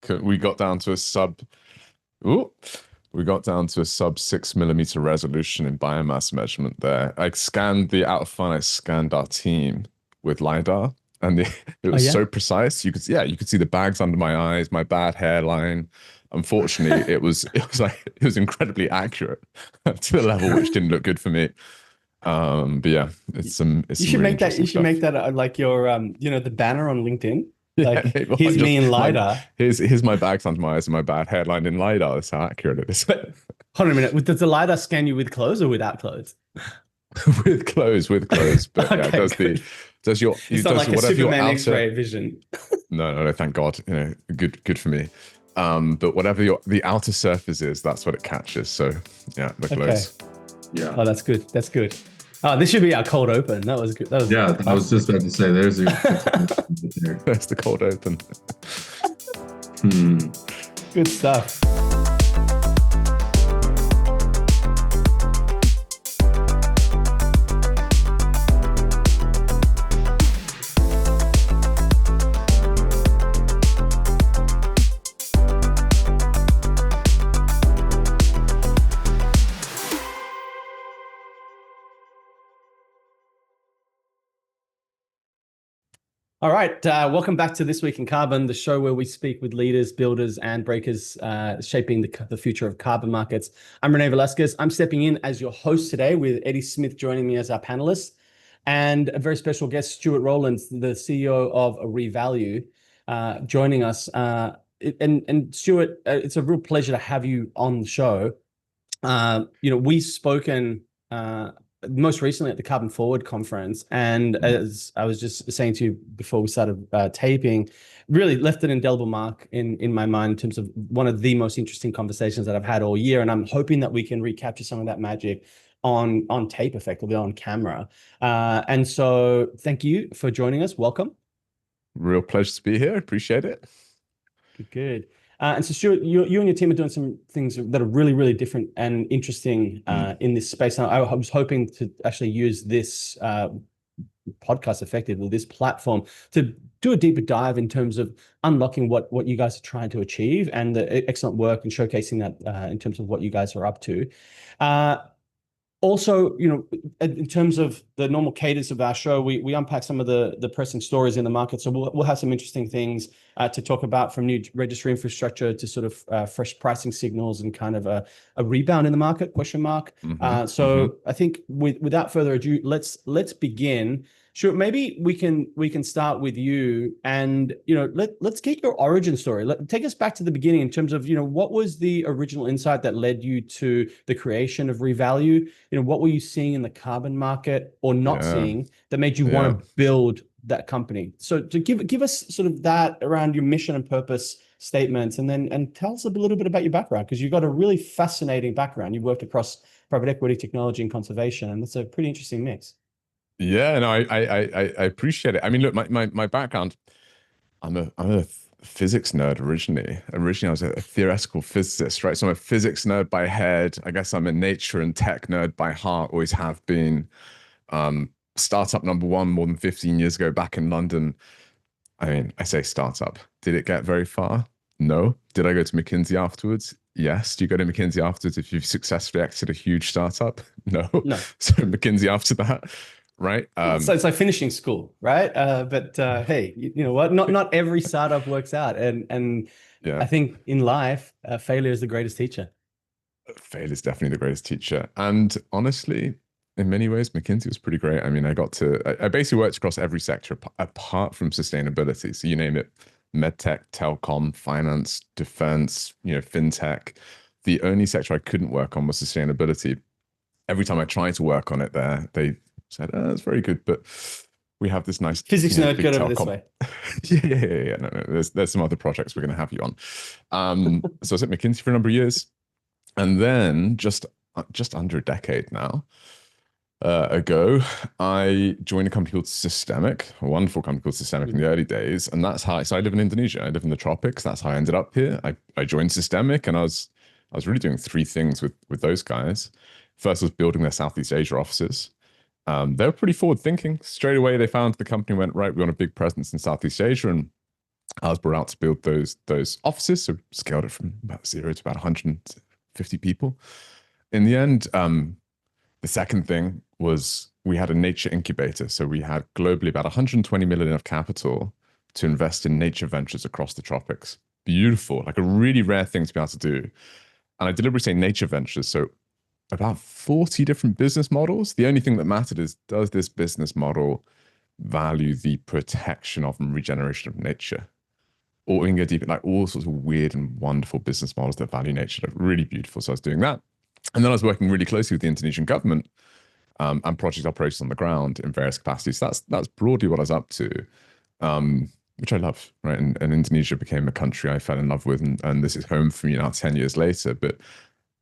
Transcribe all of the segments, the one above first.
We got down to a sub. Ooh, we got down to a sub 6 mm resolution in biomass measurement there. I scanned the out of fun. I scanned our team with lidar, and it Oh was yeah. so precise. You could see the bags under my eyes, my bad hairline. Unfortunately, it was incredibly accurate to the level which didn't look good for me. But yeah, You it's you some should really make that. You interesting should make stuff. that like your the banner on LinkedIn. Yeah, Like maybe I here's me just in my lidar. here's my bags under my eyes and my bad hairline in lidar. That's how accurate it is. But hold on a minute. Does the lidar scan you with clothes or without clothes? With clothes, but yeah, Okay, good. It's not does like a whatever your Superman outer. X-ray vision. No, thank God, good for me. But whatever the outer surface is, that's what it catches. So yeah, the Okay. clothes. Yeah. Oh, that's good. That's good. Oh, this should be our cold open. That was good. That was Yeah, I was just about to say there's a there. There's the cold open. Hmm. good stuff. All right, welcome back to This Week in Carbon, the show where we speak with leaders, builders, and breakers shaping the future of carbon markets. I'm Rene Velasquez. I'm stepping in as your host today with Eddie Smith joining me as our panelist, and a very special guest, Stuart Rowland, the CEO of Revalue, joining us. And Stuart, it's a real pleasure to have you on the show. We've spoken most recently at the Carbon Forward conference, and as I was just saying to you before we started taping, really left an indelible mark in my mind in terms of one of the most interesting conversations that I've had all year, and I'm hoping that we can recapture some of that magic on tape, effectively on camera. And so, thank you for joining us. Welcome. Real pleasure to be here. Appreciate it. Good. And so, Stuart, you and your team are doing some things that are really, really different and interesting in this space. And I was hoping to actually use this podcast effectively, this platform, to do a deeper dive in terms of unlocking what you guys are trying to achieve and the excellent work and showcasing that in terms of what you guys are up to. Also, in terms of the normal cadence of our show, we unpack some of the pressing stories in the market. So we'll have some interesting things to talk about, from new registry infrastructure to sort of fresh pricing signals and kind of a rebound in the market, question mark. I think without further ado, let's begin. Sure, maybe we can start with you, and let's get your origin story. Take us back to the beginning in terms of what was the original insight that led you to the creation of Revalue. What were you seeing in the carbon market or not seeing that made you want to build that company? So to give us sort of that around your mission and purpose statements, and tell us a little bit about your background, because you've got a really fascinating background. You've worked across private equity, technology, and conservation, and that's a pretty interesting mix. Yeah, no, I appreciate it. I mean, look, my background, I'm a physics nerd originally. Originally, I was a theoretical physicist, right? So I'm a physics nerd by head. I guess I'm a nature and tech nerd by heart, always have been. Startup number one more than 15 years ago back in London. I mean, I say startup. Did it get very far? No. Did I go to McKinsey afterwards? Yes. Do you go to McKinsey afterwards if you've successfully exited a huge startup? No. No. So McKinsey after that, right? So it's like finishing school, right? But hey, you know what? Not every startup works out, and Yeah, I think in life, failure is the greatest teacher. fail is definitely the greatest teacher. And honestly, in many ways, McKinsey was pretty great. I mean, I basically worked across every sector apart from sustainability. So you name it, medtech, telecom, finance, defense, fintech. The only sector I couldn't work on was sustainability. Every time I tried to work on it there, they said, oh, that's very good, but we have this nice Physics nerd, big go over this way. yeah. No. There's some other projects we're going to have you on. So I was at McKinsey for a number of years, and then just under a decade now ago, I joined a company called Systemic, a wonderful company called Systemic in the early days, and that's how. So I live in Indonesia. I live in the tropics. That's how I ended up here. I joined Systemic, and I was really doing three things with those guys. First was building their Southeast Asia offices. They were pretty forward thinking. Straight away, they found the company, went, right, we want a big presence in Southeast Asia, and I was brought out to build those offices, so scaled it from about 0 to about 150 people. In the end, the second thing was we had a nature incubator. So we had globally about 120 million of capital to invest in nature ventures across the tropics. Beautiful, like a really rare thing to be able to do. And I deliberately say nature ventures. So about 40 different business models. The only thing that mattered is, does this business model value the protection of and regeneration of nature? Or we can go deep, like all sorts of weird and wonderful business models that value nature. They're really beautiful. So I was doing that. And then I was working really closely with the Indonesian government and project operations on the ground in various capacities. So that's broadly what I was up to, which I love, right? And Indonesia became a country I fell in love with, and this is home for me now 10 years later. But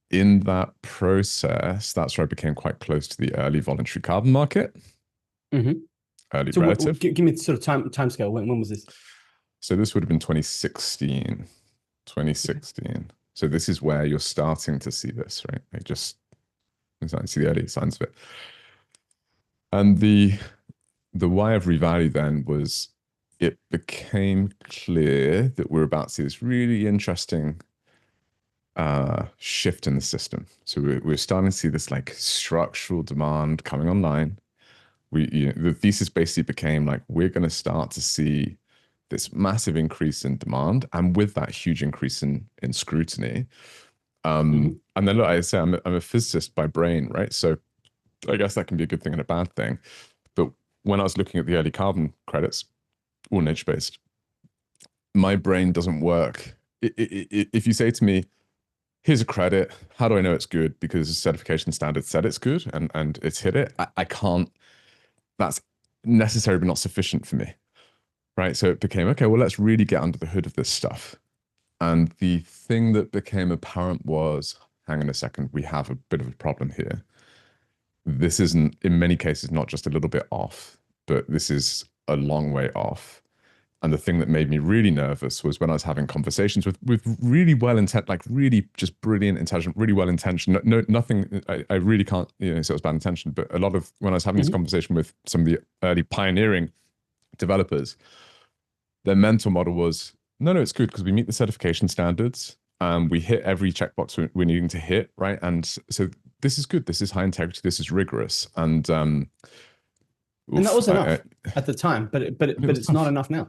in that process, that's where I became quite close to the early voluntary carbon market. Early So relative. give me sort of time scale. When was this? So this would have been 2016. So this is where you're starting to see this, right? You're starting to see the early signs of it. And the why of Revalue then was, it became clear that we're about to see this really interesting shift in the system. So we're starting to see this like structural demand coming online. The thesis basically became like, we're going to start to see this massive increase in demand, and with that huge increase in scrutiny. And then look, I say I'm a physicist by brain, right? So I guess that can be a good thing and a bad thing. But when I was looking at the early carbon credits, all nature-based, my brain doesn't work. If you say to me, here's a credit, how do I know it's good? Because the certification standard said it's good and it's hit it. I can't, that's necessary but not sufficient for me. Right. So it became, okay, well, let's really get under the hood of this stuff. And the thing that became apparent was, hang on a second, we have a bit of a problem here. This isn't, in many cases, not just a little bit off, but this is a long way off. And the thing that made me really nervous was when I was having conversations with really well-intentioned, like really just brilliant, intelligent, really well-intentioned, nothing, I really can't, say it was bad intention, but a lot of, when I was having this conversation with some of the early pioneering developers, their mental model was, no, it's good because we meet the certification standards and we hit every checkbox we're needing to hit, right? And so this is good. This is high integrity. This is rigorous. And that was enough at the time, but it's not enough now.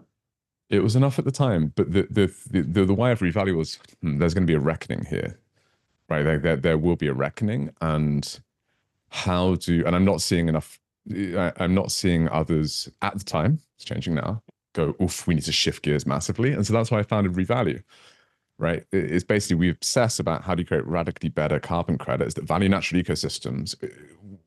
It was enough at the time, but the why of Revalue was, there's going to be a reckoning here, right? There will be a reckoning, and and I'm not seeing enough. I'm not seeing others at the time. It's changing now. Go, oof, we need to shift gears massively. And so that's why I founded Revalue, right? It's basically, we obsess about how do you create radically better carbon credits that value natural ecosystems,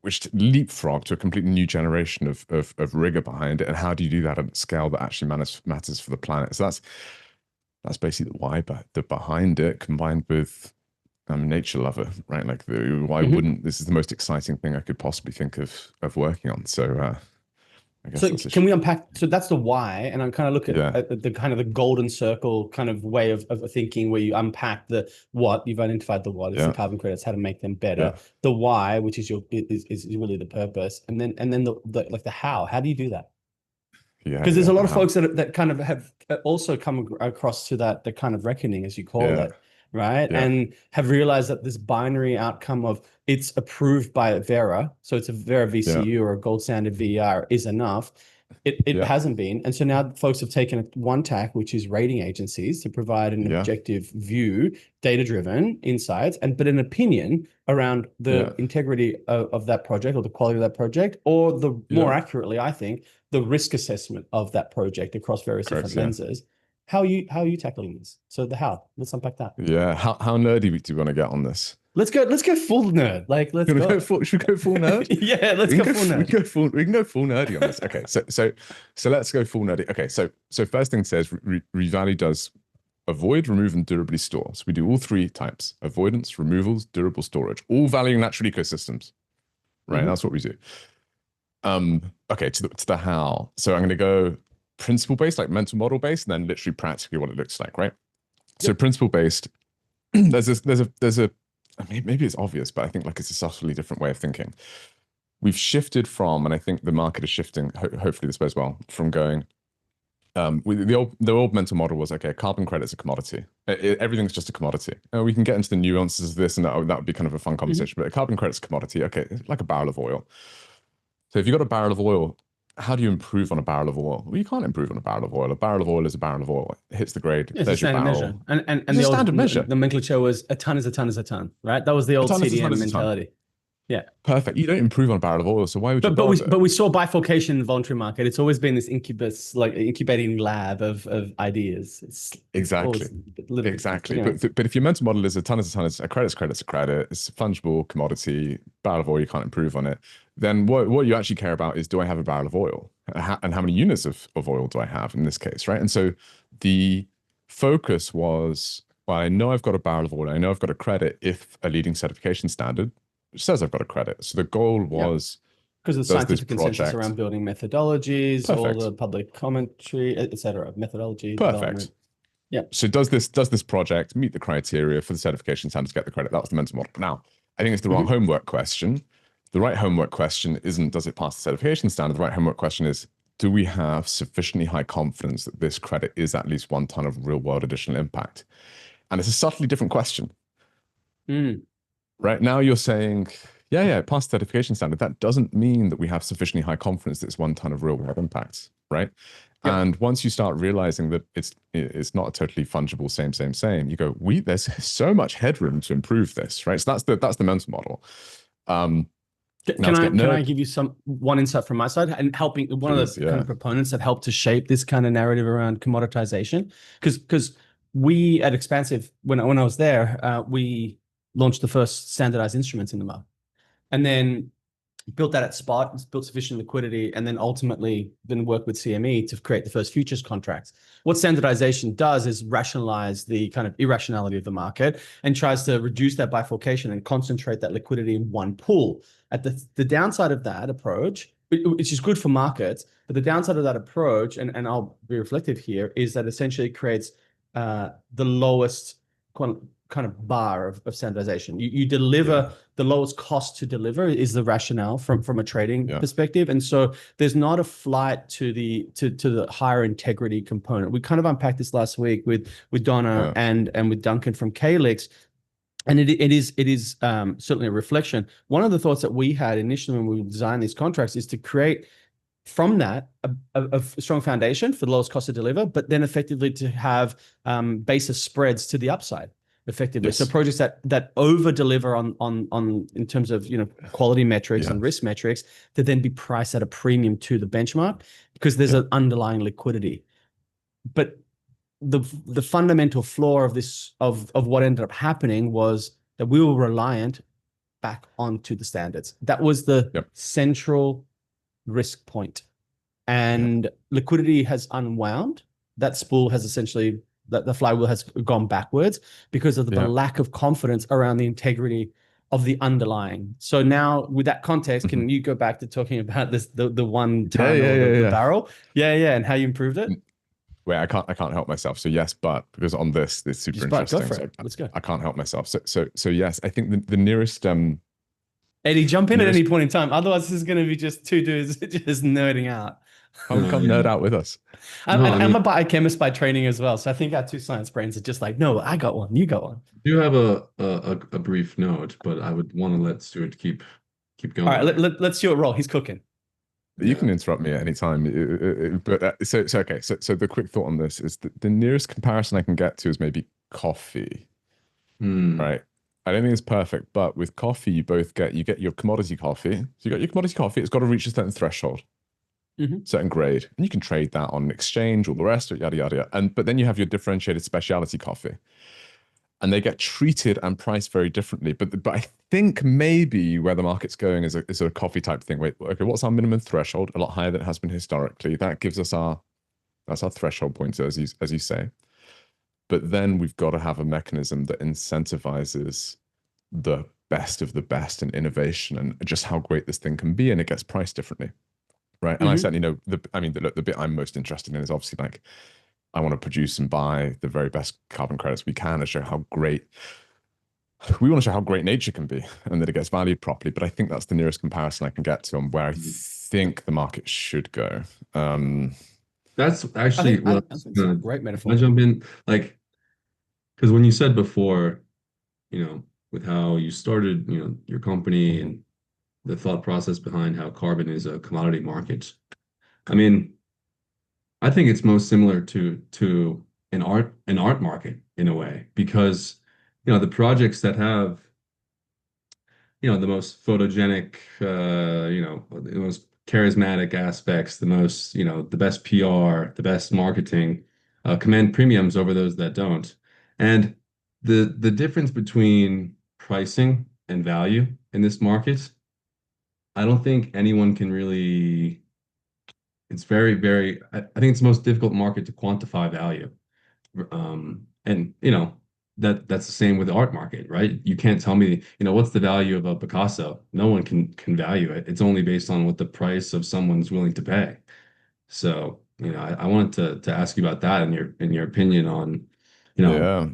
which leapfrog to a completely new generation of rigor behind it. And how do you do that at a scale that actually matters for the planet? So that's basically the why behind it, combined with I'm a nature lover, right? Like why wouldn't, this is the most exciting thing I could possibly think of working on. So I guess so can we unpack? So that's the why, and I'm kind of looking at the kind of the golden circle kind of way of thinking, where you unpack the what. You've identified the what is the carbon credits, how to make them better. The why, which is is really the purpose, and then the like the how. How do you do that? Because there's a lot of folks that kind of have also come across to that kind of reckoning, as you call it, right? And have realized that this binary outcome of it's approved by Vera, so it's a Vera VCU or a gold standard VER is enough. It hasn't been. And so now folks have taken one tack, which is rating agencies, to provide an objective view, data-driven insights, but an opinion around the integrity of that project or the quality of that project, or the more accurately, I think, the risk assessment of that project across various different lenses. How are you tackling this? So the how, let's unpack that. Yeah. How nerdy do you want to get on this? Let's go full nerd. Like, let's go. Should we go full nerd? Yeah, let's go full nerd. We can go full nerdy on this. Okay, so let's go full nerdy. Okay, so first thing says Revalue does avoid, remove, and durably store. So we do all three types: avoidance, removals, durable storage, all valuing natural ecosystems. Right, that's what we do. Okay, to the how. So I'm going to go principle based, like mental model based, and then literally practically what it looks like. Right. So principle based. There's a. I mean, maybe it's obvious, but I think like it's a subtly different way of thinking. We've shifted from, and I think the market is shifting, hopefully this goes well, from going, The old mental model was, okay, carbon credit's a commodity. Everything's just a commodity. We can get into the nuances of this, and that would be kind of a fun conversation. But a carbon credit's a commodity. Okay, it's like a barrel of oil. So if you've got a barrel of oil, how do you improve on a barrel of oil? Well, you can't improve on a barrel of oil. A barrel of oil is a barrel of oil. It hits the grade. It's a There's your standard barrel. measure. And It's the a old standard measure. the nomenclature was a ton is a ton is a ton, right? That was the old ton is a ton CDM is a ton. mentality. Yeah. Perfect. You don't improve on a barrel of oil, so why would you But bother? we saw bifurcation in the voluntary market. It's always been this incubus, like incubating lab of ideas. It's Exactly. Exactly. Anyway. But if your mental model is a ton is a ton, a credit's a credit, it's a fungible commodity, barrel of oil, you can't improve on it, then what you actually care about is, do I have a barrel of oil? And how many units of oil do I have in this case, right? And so the focus was, well, I know I've got a barrel of oil, I know I've got a credit if a leading certification standard says I've got a credit. So the goal was, because of the scientific consensus around building methodologies, all the public commentary, etc. Methodology development. Yeah. So does this project meet the criteria for the certification standard to get the credit? That was the mental model. Now, I think it's the wrong homework question. The right homework question isn't, does it pass the certification standard? The right homework question is, do we have sufficiently high confidence that this credit is at least 1 ton of real world additional impact? And it's a subtly different question. Right now you're saying, yeah, it passed the certification standard. That doesn't mean that we have sufficiently high confidence that it's 1 ton of real world impact, right? Yep. And once you start realizing that it's not a totally fungible same, you go, there's so much headroom to improve this, right? So that's the mental model. Can I give you one insight from my side and helping one of the kind of proponents that helped to shape this kind of narrative around commoditization? Because we at Expansive, when I was there, we launched the first standardized instruments in the market, and then built that at spot, built sufficient liquidity, and then ultimately worked with CME to create the first futures contracts. What standardization does is rationalize the kind of irrationality of the market and tries to reduce that bifurcation and concentrate that liquidity in one pool. At the downside of that approach, which is good for markets, but the downside of that approach, and I'll be reflective here, is that essentially creates the lowest kind of bar of standardization. You deliver the lowest cost to deliver is the rationale from a trading perspective. And so there's not a flight to the higher integrity component. We kind of unpacked this last week with Donna and with Duncan from Calyx. And it is certainly a reflection. One of the thoughts that we had initially when we designed these contracts is to create from that a strong foundation for the lowest cost to deliver, but then effectively to have basis spreads to the upside effectively. Yes. So projects that over deliver on in terms of quality metrics and risk metrics to then be priced at a premium to the benchmark because there's an underlying liquidity. But the fundamental flaw of this of what ended up happening was that we were reliant back onto the standards. That was the central risk point. And liquidity has unwound. That spool has essentially the flywheel has gone backwards because of the lack of confidence around the integrity of the underlying. So now with that context, can you go back to talking about this, the 1 ton the barrel? And how you improved it? Wait, I can't help myself. So yes, but because on this super interesting. Go for it. Let's go. I can't help myself. So yes, I think the nearest Eddie, jump in at any point in time. Otherwise, this is going to be just two dudes just nerding out. Come nerd out with us. I'm a biochemist by training as well, so I think our two science brains are just like, no, I got one, you got one. I do have a brief note, but I would want to let Stuart keep going. All right, let's Stuart roll. He's cooking. You can interrupt me at any time. But so okay. So the quick thought on this is that the nearest comparison I can get to is maybe coffee, right? I don't think it's perfect, but with coffee, you get your commodity coffee. So you got your commodity coffee. It's got to reach a certain threshold. Certain grade, and you can trade that on an exchange, all the rest of it, yada yada yada. But then you have your differentiated specialty coffee, and they get treated and priced very differently. But I think maybe where the market's going is a coffee type thing. Wait, okay, what's our minimum threshold? A lot higher than it has been historically. That gives us that's our threshold point, as you say. But then we've got to have a mechanism that incentivizes the best of the best and innovation and just how great this thing can be, and it gets priced differently. Right. And I certainly know the bit I'm most interested in is obviously like, I want to produce and buy the very best carbon credits we can and show how great nature can be and that it gets valued properly. But I think that's the nearest comparison I can get to on where I think the market should go. That's I actually think I what I think was it's a gonna, great I metaphor. jump in, like, because when you said before, with how you started, your company Mhm. and the thought process behind how carbon is a commodity market. I mean, I think it's most similar to an art market in a way, because the projects that have the most photogenic, the most charismatic aspects, the most, the best PR, the best marketing, command premiums over those that don't. And the difference between pricing and value in this market, I don't think anyone can really. It's very, very. I think it's the most difficult market to quantify value. And that's the same with the art market, right? You can't tell me, what's the value of a Picasso? No one can value it. It's only based on what the price of someone's willing to pay. So, I wanted to ask you about that and your opinion on, you know, Yeah.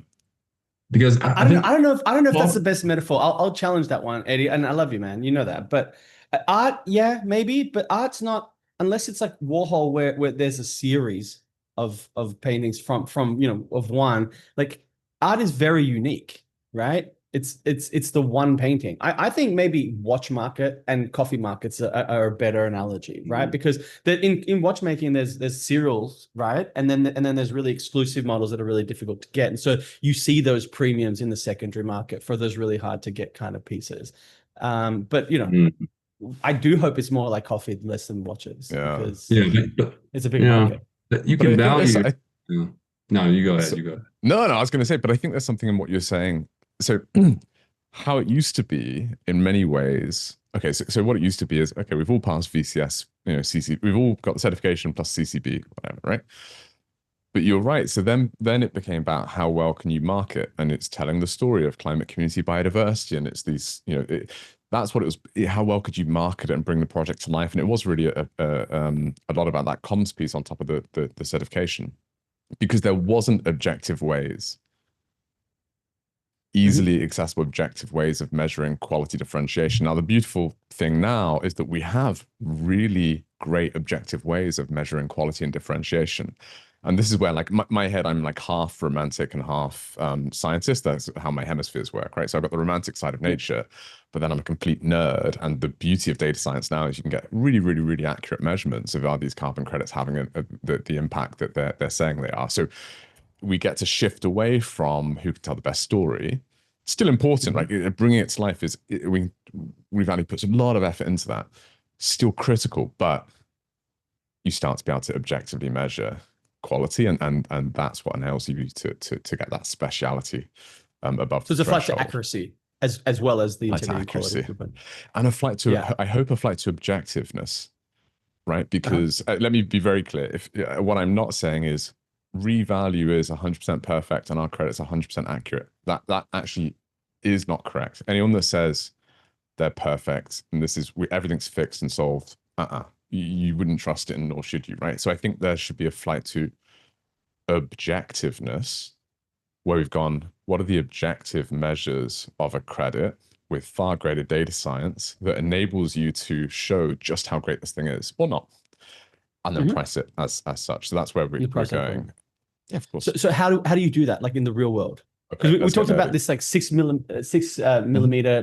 because I I don't know. think, I don't know if that's the well, best metaphor. I'll challenge that one, Eddie. And I love you, man. You know that. But art, yeah, maybe. But art's not, unless it's like Warhol, where there's a series of paintings from of one. Like art is very unique, right? It's the one painting. I think maybe watch market and coffee markets are a better analogy, right? Because in watchmaking there's serials, right? And then there's really exclusive models that are really difficult to get. And so you see those premiums in the secondary market for those really hard to get kind of pieces. But mm, I do hope it's more like coffee, less than watches, Yeah. because yeah, it's a bigger yeah, market. but you But can I think there's value. Yeah. No, you go ahead. so, You go ahead. no, no, I was going to say, but I think there's something in what you're saying. So how it used to be in many ways. Okay, so what it used to be is, okay, we've all passed VCS, CC, we've all got the certification plus CCB, whatever, right? But you're right. So then it became about how well can you market, and it's telling the story of climate community biodiversity, and it's these, that's what it was. How well could you market it and bring the project to life? And it was really a lot about that comms piece on top of the certification, because there wasn't objective ways, Mhm. easily accessible objective ways of measuring quality differentiation. Now, the beautiful thing now is that we have really great objective ways of measuring quality and differentiation. And this is where, like, my head, I'm like half romantic and half scientist. That's how my hemispheres work, right? So I've got the romantic side of Yep. nature, but then I'm a complete nerd. And the beauty of data science now is you can get really, really, really accurate measurements of are these carbon credits having the impact that they're saying they are. So we get to shift away from who can tell the best story. Still important, Mhm. like bringing it to life is Revalue puts a lot of effort into that. Still critical, but you start to be able to objectively measure quality, and that's what enables you to get that speciality above So the it's a flight to threshold. accuracy as well as the Flight to integrity and quality. accuracy, and a flight to, Yeah. I hope, a flight to objectiveness, right? Uh-huh. Because let me be very clear. If what I'm not saying is Revalue is 100% perfect and our credit's 100% accurate. That actually is not correct. Anyone that says they're perfect and this is everything's fixed and solved, you wouldn't trust it, and nor should you, right? So I think there should be a flight to objectiveness, where we've gone, what are the objective measures of a credit with far greater data science that enables you to show just how great this thing is, or not, and then Mhm. price it as such. So that's where The we're price point. going. Yeah, of So course. so how do you do that, like in the real world? Okay, Because we let's get talked about nerdy. this like Mhm. millimeter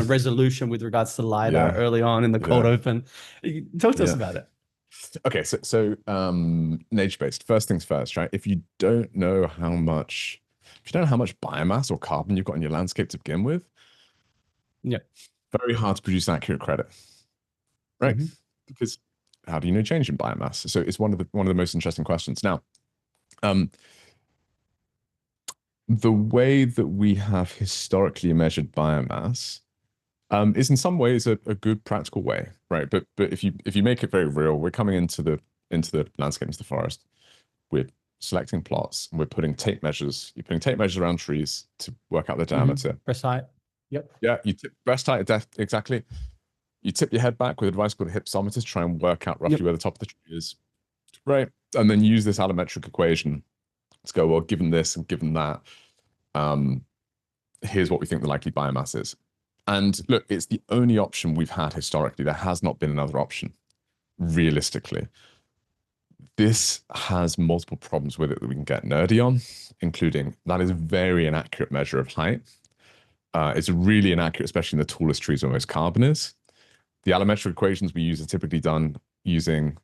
resolution with regards to LiDAR Yeah, early on in the cold yeah, open. Talk to us yeah. about it. Okay, so nature-based. First things first, right? If you don't know how much, if you don't know how much biomass or carbon you've got in your landscape to begin with, Yeah. very hard to produce accurate credit, right? Hmm. Because how do you know change in biomass? So it's one of the most interesting questions. Now, um, the way that we have historically measured biomass is in some ways a good practical way, right? But if you make it very real, we're coming into the landscape, into the forest. We're selecting plots, and we're putting tape measures. You're putting tape measures around trees to work out the Hmm. diameter. Press height. Yep. Yeah, you tip breast height exactly. You tip your head back with a device called a hypsometer to try and work out roughly Yep. where the top of the tree is, right? And then use this allometric equation to go, well, given this and given that, um, here's what we think the likely biomass is. And look, it's the only option we've had historically. There has not been another option, realistically. This has multiple problems with it that we can get nerdy on, including that is a very inaccurate measure of height. It's really inaccurate, especially in the tallest trees where most carbon is. The allometric equations we use are typically done using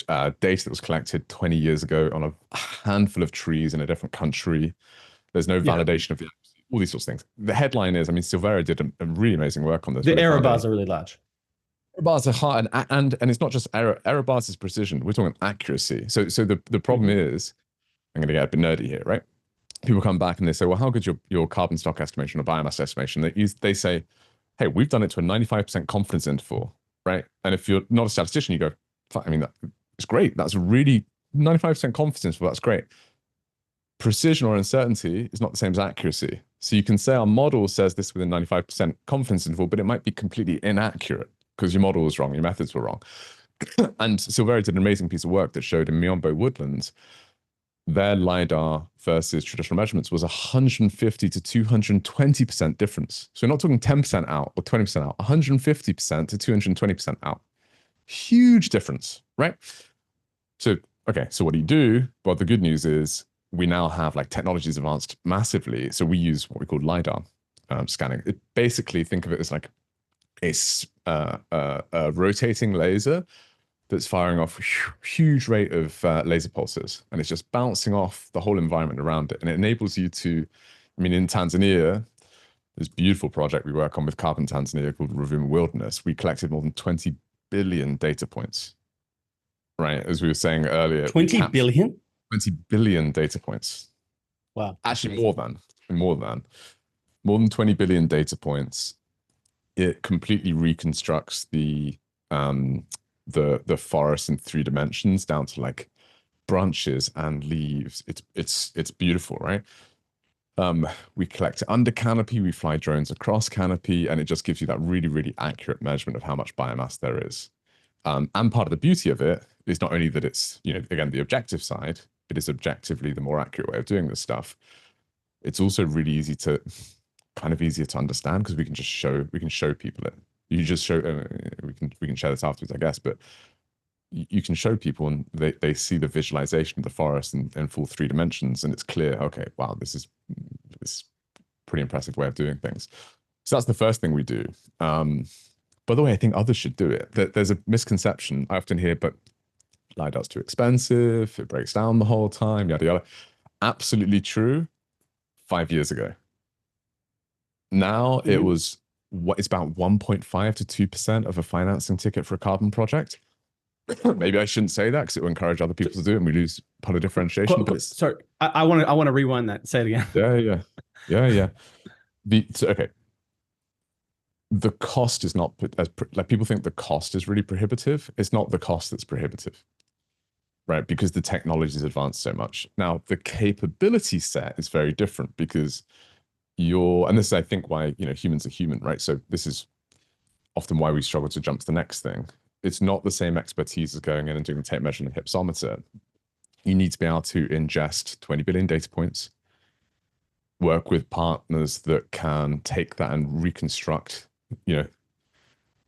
data that was collected 20 years ago on a handful of trees in a different country. There's no validation of all these sorts of things. The headline is, I mean, Silvera did a really amazing work on this. The error bars are really large. Error bars are hard, and it's not just error bars is precision. We're talking accuracy. So the problem is, I'm going to get a bit nerdy here, right? People come back and they say, well, how good's your carbon stock estimation or biomass estimation? They say, hey, we've done it to a 95% confidence interval, right? And if you're not a statistician, you go, I mean, it's great. That's a really 95% confidence interval. That's great. Precision or uncertainty is not the same as accuracy. So you can say our model says this within 95% confidence interval, but it might be completely inaccurate because your model was wrong, your methods were wrong. And Silvera did an amazing piece of work that showed in Miombo woodlands, their LiDAR versus traditional measurements was 150 to 220% difference. So we're not talking 10% out or 20% out, 150% to 220% out. Huge difference, right? So, okay, so what do you do? Well, the good news is we now have like technologies advanced massively. So we use what we call LiDAR scanning. It basically, think of it as like a rotating laser that's firing off a huge rate of laser pulses, and it's just bouncing off the whole environment around it. And it enables you to, I mean, in Tanzania, this beautiful project we work on with Carbon Tanzania called Ruvuma Wilderness, we collected more than 20 billion data points, right? As we were saying earlier. 20 billion? 20 billion data points. Wow. Actually more than 20 billion data points. It completely reconstructs the forest in 3 dimensions down to like branches and leaves. It's beautiful, right? We collect it under canopy, we fly drones across canopy, and it just gives you that really, really accurate measurement of how much biomass there is. And part of the beauty of it is not only that it's, you know, again, the objective side, it is objectively the more accurate way of doing this stuff. It's also really easier to understand because we can show people it. You just show, we can share this afterwards, I guess, but you can show people and they see the visualization of the forest in full 3 dimensions, and it's clear, okay, wow, this is pretty impressive way of doing things. So that's the first thing we do. By the way, I think others should do it. There's a misconception I often hear, but LiDAR's too expensive, it breaks down the whole time, yada, yada. Absolutely true 5 years ago. Now it was it's about 1.5 to 2% of a financing ticket for a carbon project. Maybe I shouldn't say that because it will encourage other people to do it and we lose part of differentiation. But sorry, I want to rewind that. Say it again. Yeah. Okay. The cost is not as like people think the cost is really prohibitive. It's not the cost that's prohibitive, right? Because the technology has advanced so much. Now the capability set is very different because and this is, I think, why, you know, humans are human, right? So this is often why we struggle to jump to the next thing. It's not the same expertise as going in and doing the tape measure and the hypsometer. You need to be able to ingest 20 billion data points, work with partners that can take that and reconstruct, you know,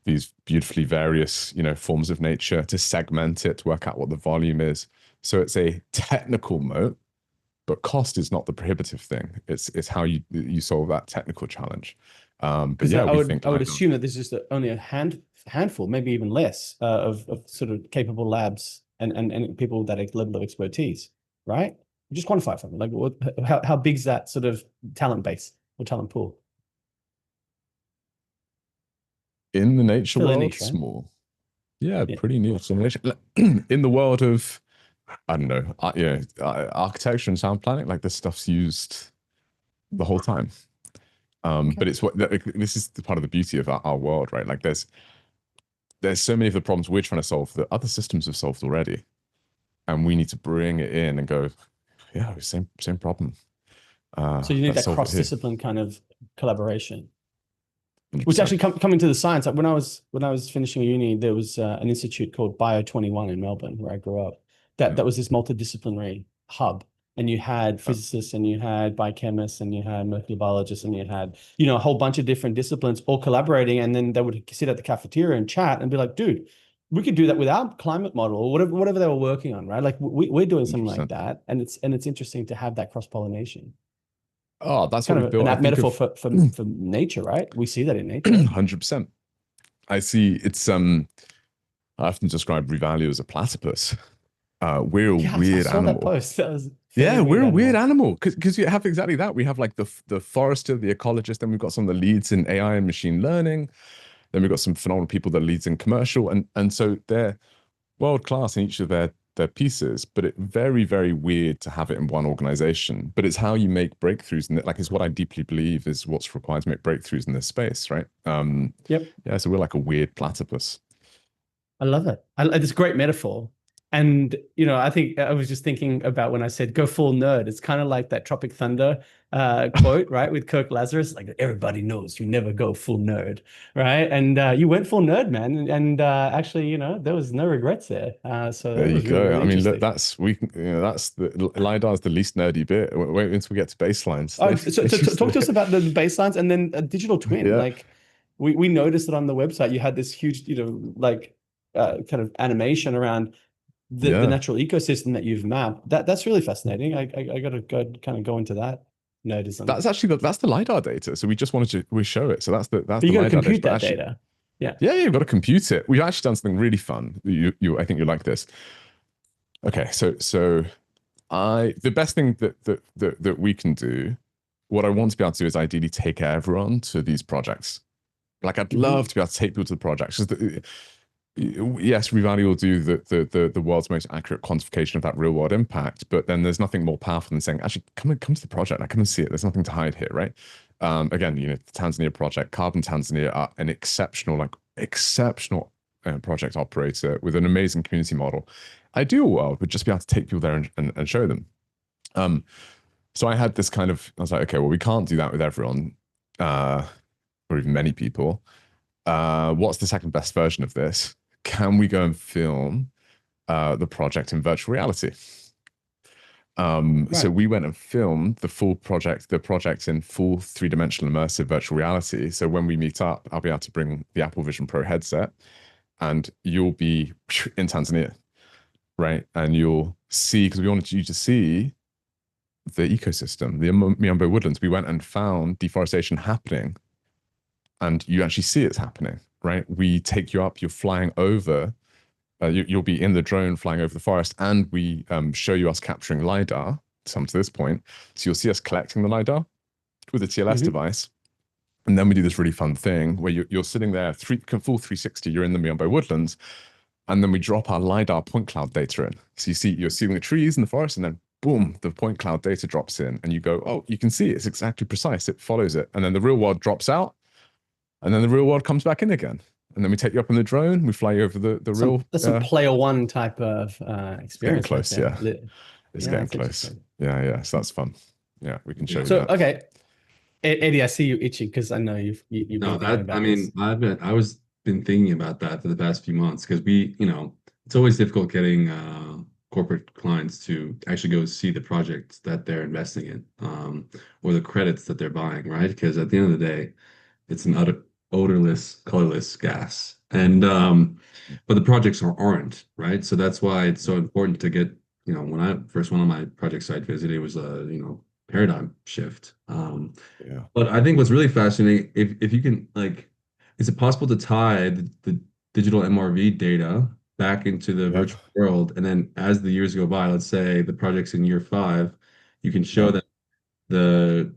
these beautifully various, you know, forms of nature, to segment it, to work out what the volume is. So it's a technical moat, but cost is not the prohibitive thing. It's how you solve that technical challenge. But yeah, I would assume that there's just only a handful, maybe even less, of sort of capable labs and people with that level of expertise, right? Just quantify for me, like how big's that sort of talent base or talent pool? In the nature world, niche, right? small. Yeah, pretty niche. In the world of, I don't know, architecture and sound planning, like this stuff's used the whole time. But it's this is the part of the beauty of our world, right? Like there's so many of the problems we're trying to solve that other systems have solved already, and we need to bring it in and go, yeah, same problem. So you need that cross-discipline kind of collaboration. 100%. Which actually coming to the science, like when I was finishing uni, there was an institute called Bio 21 in Melbourne, where I grew up. That was this multidisciplinary hub, and you had physicists, and you had biochemists, and you had molecular biologists, and you had, you know, a whole bunch of different disciplines all collaborating, and then they would sit at the cafeteria and chat and be like, dude, we could do that with our climate model or whatever they were working on, right? Like we're doing something like 100%. that, and it's interesting to have that cross pollination. Oh, that's what Kind we of built. an I apt think metaphor of for nature, right? We see that in nature. 100%. I see it's I often describe Revalue as a platypus. We're a Yeah, I weird saw that animal. post. That was a Yeah, fairly we're weird a weird animal. animal because you have exactly that. We have like the forester, the ecologist, then we've got some of the leads in AI and machine learning. Then we've got some phenomenal people that leads in commercial, and so they're world class in each of their pieces. But it's very, very weird to have it in one organization. But it's how you make breakthroughs, and like it's what I deeply believe is what's required to make breakthroughs in this space, right? Yep. Yeah, so we're like a weird platypus. I love it. It's a great metaphor. And, you know, I think I was just thinking about when I said go full nerd. It's kind of like that Tropic Thunder quote, right? With Kirk Lazarus, like everybody knows you never go full nerd, right? And you went full nerd, man. And actually, you know, there was no regrets there. So There that you was really, go. really I mean, look, interesting. that's the LiDAR is the least nerdy bit. Wait until we get to baselines. Oh, so talk to us about the baselines and then a digital twin. Yeah, Like we noticed that on the website you had this huge, you know, like kind of animation around the yeah. natural ecosystem that you've mapped. That's really fascinating. I got to kind of go into that nerdism. That's actually that's the LiDAR data. So we just wanted to we show it. So that's But the you got to LiDAR data. compute But that actually, data. Yeah. yeah, you've got to compute it. We've actually done something really fun. I think you like this. Okay, so the best thing that we can do, what I want to be able to do is ideally take everyone to these projects. Like I'd Hmm. love to be able to take people to the projects. Yes, Revalue will do the world's most accurate quantification of that real world impact, but then there's nothing more powerful than saying, actually, come to the project. Like, come and see it. There's nothing to hide here, right? Again, you know, the Tanzania project, Carbon Tanzania are an exceptional project operator with an amazing community model. Ideal world would just be able to take people there and show them. So I had this kind of, I was like, okay, well, we can't do that with everyone, or even many people. What's the second best version of this? Can we go and film the project in virtual reality? So Right. we went and filmed the project in full three-dimensional immersive virtual reality. So when we meet up, I'll be able to bring the Apple Vision Pro headset and you'll be in Tanzania, right? And you'll see, because we wanted you to see the ecosystem, the Miombo woodlands. We went and found deforestation happening and you actually see it's happening, right? We take you up, you're flying over, you'll be in the drone flying over the forest, and we show you us capturing LiDAR, some to this point. So you'll see us collecting the LiDAR with a TLS Hmm. device. And then we do this really fun thing where you're sitting there, full 360, you're in the Miombo woodlands, and then we drop our LiDAR point cloud data in. So you're seeing the trees in the forest, and then boom, the point cloud data drops in, and you go, oh, you can see it's exactly precise, it follows it. And then the real world drops out, and then the real world comes back in again. And then we take you up in the drone, we fly you over the real. That's some player one type of It's getting experience right close, there. yeah. It's Yeah, getting that's close. interesting. Yeah. So that's fun. Yeah, we can show you So, that. okay, Eddie, I see you itching because I know you've No, been thinking I about mean, this. I was been thinking about that for the past few months because it's always difficult getting corporate clients to actually go see the projects that they're investing in, or the credits that they're buying, right? Because at the end of the day, it's an odorless, colorless gas. And but the projects aren't, right? So that's why it's so important to get, when I first went on my project site visit, it was a, paradigm shift. Yeah. But I think what's really fascinating, if you can, like, is it possible to tie the digital MRV data back into the Yep. virtual world? And then as the years go by, let's say the project's in year 5, you can show Yep. them the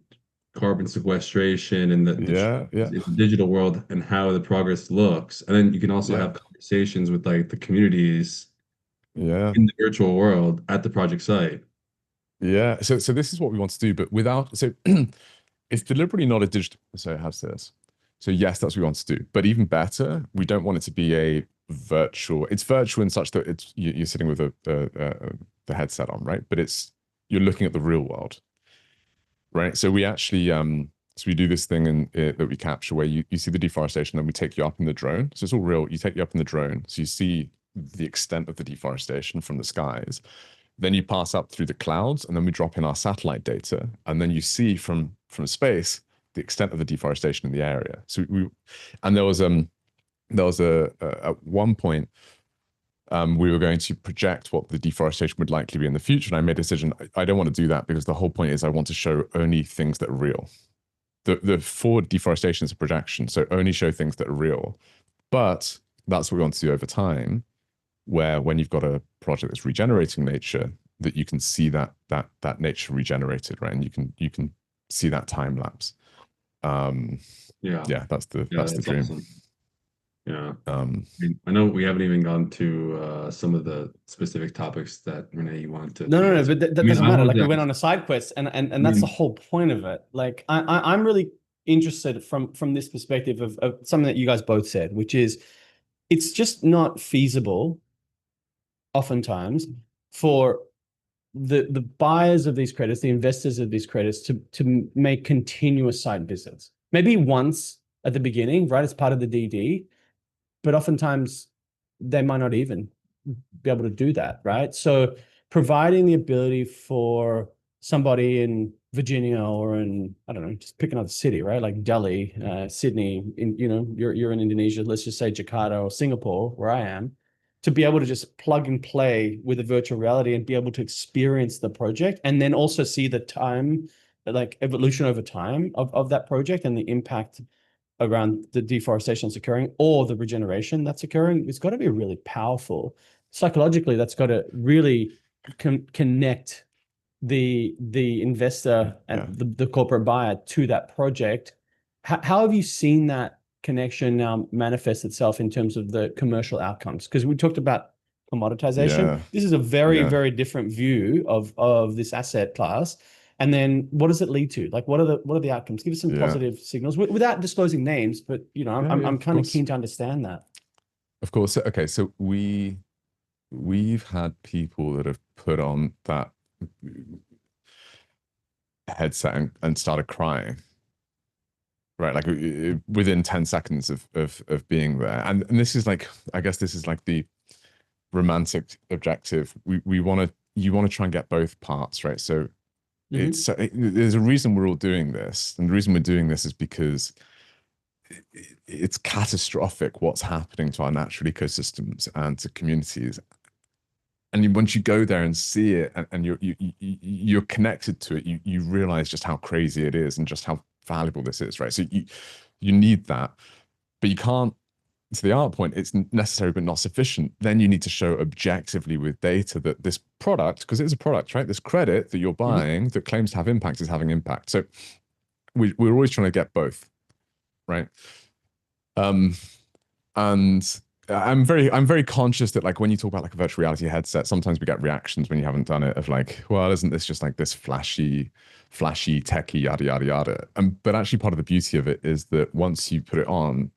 carbon sequestration and Yeah. in the digital world and how the progress looks. And then you can also have Yep. conversations with like the communities Yeah. in the virtual world at the project site. Yeah. So this is what we want to do, but without it's deliberately not a digital. So it has this. So yes, that's what we want to do. But even better, we don't want it to be a virtual. It's virtual in such that you're sitting with the headset on, right? But you're looking at the real world, right? So we actually so we do this thing that we capture where you see the deforestation, then we take you up in the drone. So it's all real. You take you up in the drone, so you see the extent of the deforestation from the skies. Then you pass up through the clouds, and then we drop in our satellite data, and then you see from space the extent of the deforestation in the area. So and there was at one point we were going to project what the deforestation would likely be in the future. And I made a decision, I don't want to do that because the whole point is I want to show only things that are real. The forward deforestation is a projection, so only show things that are real. But that's what we want to do over time, where when you've got a project that's regenerating nature, that you can see that nature regenerated, right? And you can see that time lapse. Yeah, that's the dream. Awesome. Yeah. I know we haven't even gone to some of the specific topics that Renee you wanted to. No, but that doesn't matter. Like we went on a side quest, and that's the whole point of it. Like I'm really interested from this perspective of something that you guys both said, which is it's just not feasible oftentimes for the buyers of these credits, the investors of these credits to make continuous site visits. Maybe once at the beginning, right, as part of the DD, but oftentimes they might not even be able to do that, right? So providing the ability for somebody in Virginia or in, I don't know, just pick another city, right? Like Delhi, Sydney, you're in Indonesia, let's just say Jakarta or Singapore, where I am, to be able to just plug and play with a virtual reality and be able to experience the project and then also see the time, like evolution over time of that project and the impact around the deforestation that's occurring or the regeneration that's occurring. It's got to be really powerful. Psychologically, that's got to really connect the investor and the corporate buyer to that project. How have you seen that connection now manifest itself in terms of the commercial outcomes? Because we talked about commoditization. Yeah. This is a very, very different view of this asset class. And then what does it lead to? Like, what are the outcomes? Give us some positive signals without disclosing names, but I'm kind of keen to understand that. Of course. Okay. So we've had people that have put on that headset and started crying, right? Like within 10 seconds of being there. And this is like, I guess this is like the romantic objective. You want to try and get both parts, right? So there's a reason we're all doing this. And the reason we're doing this is because it's catastrophic what's happening to our natural ecosystems and to communities. And once you go there and see it and you're connected to it, you realize just how crazy it is and just how valuable this is, right? So you need that, but you can't, to the art point, it's necessary but not sufficient. Then you need to show objectively with data that this product, because it's a product, right? This credit that you're buying that claims to have impact is having impact. So we're always trying to get both, right? And I'm very conscious that like when you talk about like a virtual reality headset, sometimes we get reactions when you haven't done it of like, well, isn't this just like this flashy techie yada yada yada? But actually part of the beauty of it is that once you put it on,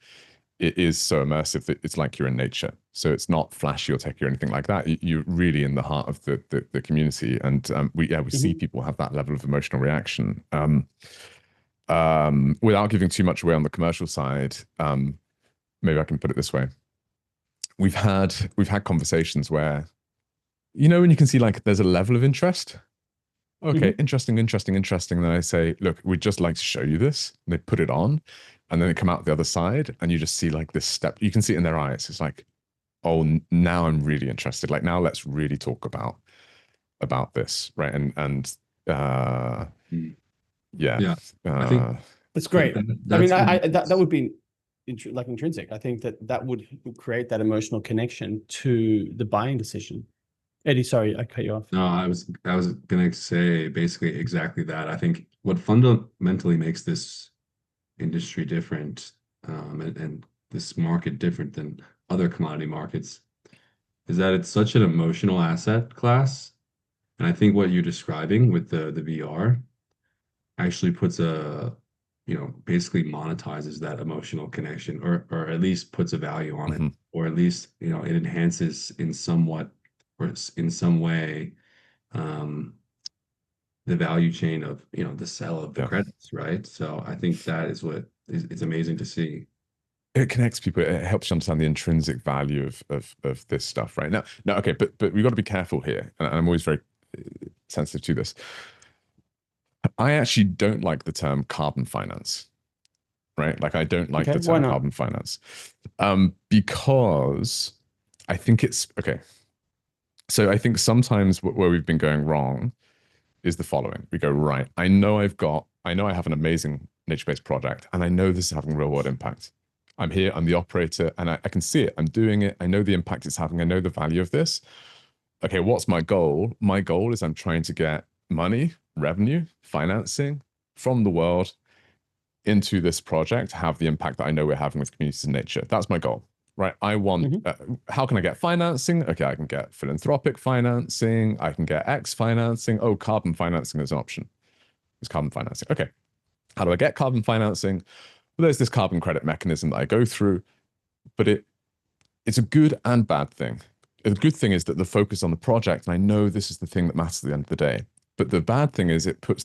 it is so immersive that it's like you're in nature. So it's not flashy or techy or anything like that. You're really in the heart of the community, and we see people have that level of emotional reaction. Without giving too much away on the commercial side, maybe I can put it this way. We've had conversations where, when you can see like there's a level of interest. Okay, interesting. Then I say, look, we'd just like to show you this. And they put it on, and then they come out the other side, and you just see like this step. You can see it in their eyes. It's like, oh, now I'm really interested. Like now let's really talk about this, right? I think that's great. That would be like intrinsic. I think that would create that emotional connection to the buying decision. Eddie, sorry, I cut you off. No, I was gonna say basically exactly that. I think what fundamentally makes this industry different, and this market different than other commodity markets, is that it's such an emotional asset class. And I think what you're describing with the VR actually puts basically monetizes that emotional connection, or at least puts a value on it, or at least it enhances in some way the value chain of the sale of the credits, right? So I think that is what it's amazing to see. It connects people. It helps you understand the intrinsic value of this stuff, right? Now, okay, but we've got to be careful here, and I'm always very sensitive to this. I actually don't like the term carbon finance, right? Like I don't like the term carbon finance, because I think it's okay. So I think sometimes where we've been going wrong is the following. We go, right, I know I have an amazing nature-based project, and I know this is having real world impact. I'm here, I'm the operator, and I can see it. I'm doing it. I know the impact it's having. I know the value of this. Okay, what's my goal? My goal is I'm trying to get money, revenue, financing from the world into this project, have the impact that I know we're having with communities and nature. That's my goal, right? I want, how can I get financing? Okay, I can get philanthropic financing. I can get X financing. Oh, carbon financing is an option. It's carbon financing. Okay, how do I get carbon financing? Well, there's this carbon credit mechanism that I go through, but it's a good and bad thing. The good thing is that the focus on the project, and I know this is the thing that matters at the end of the day. But the bad thing is it puts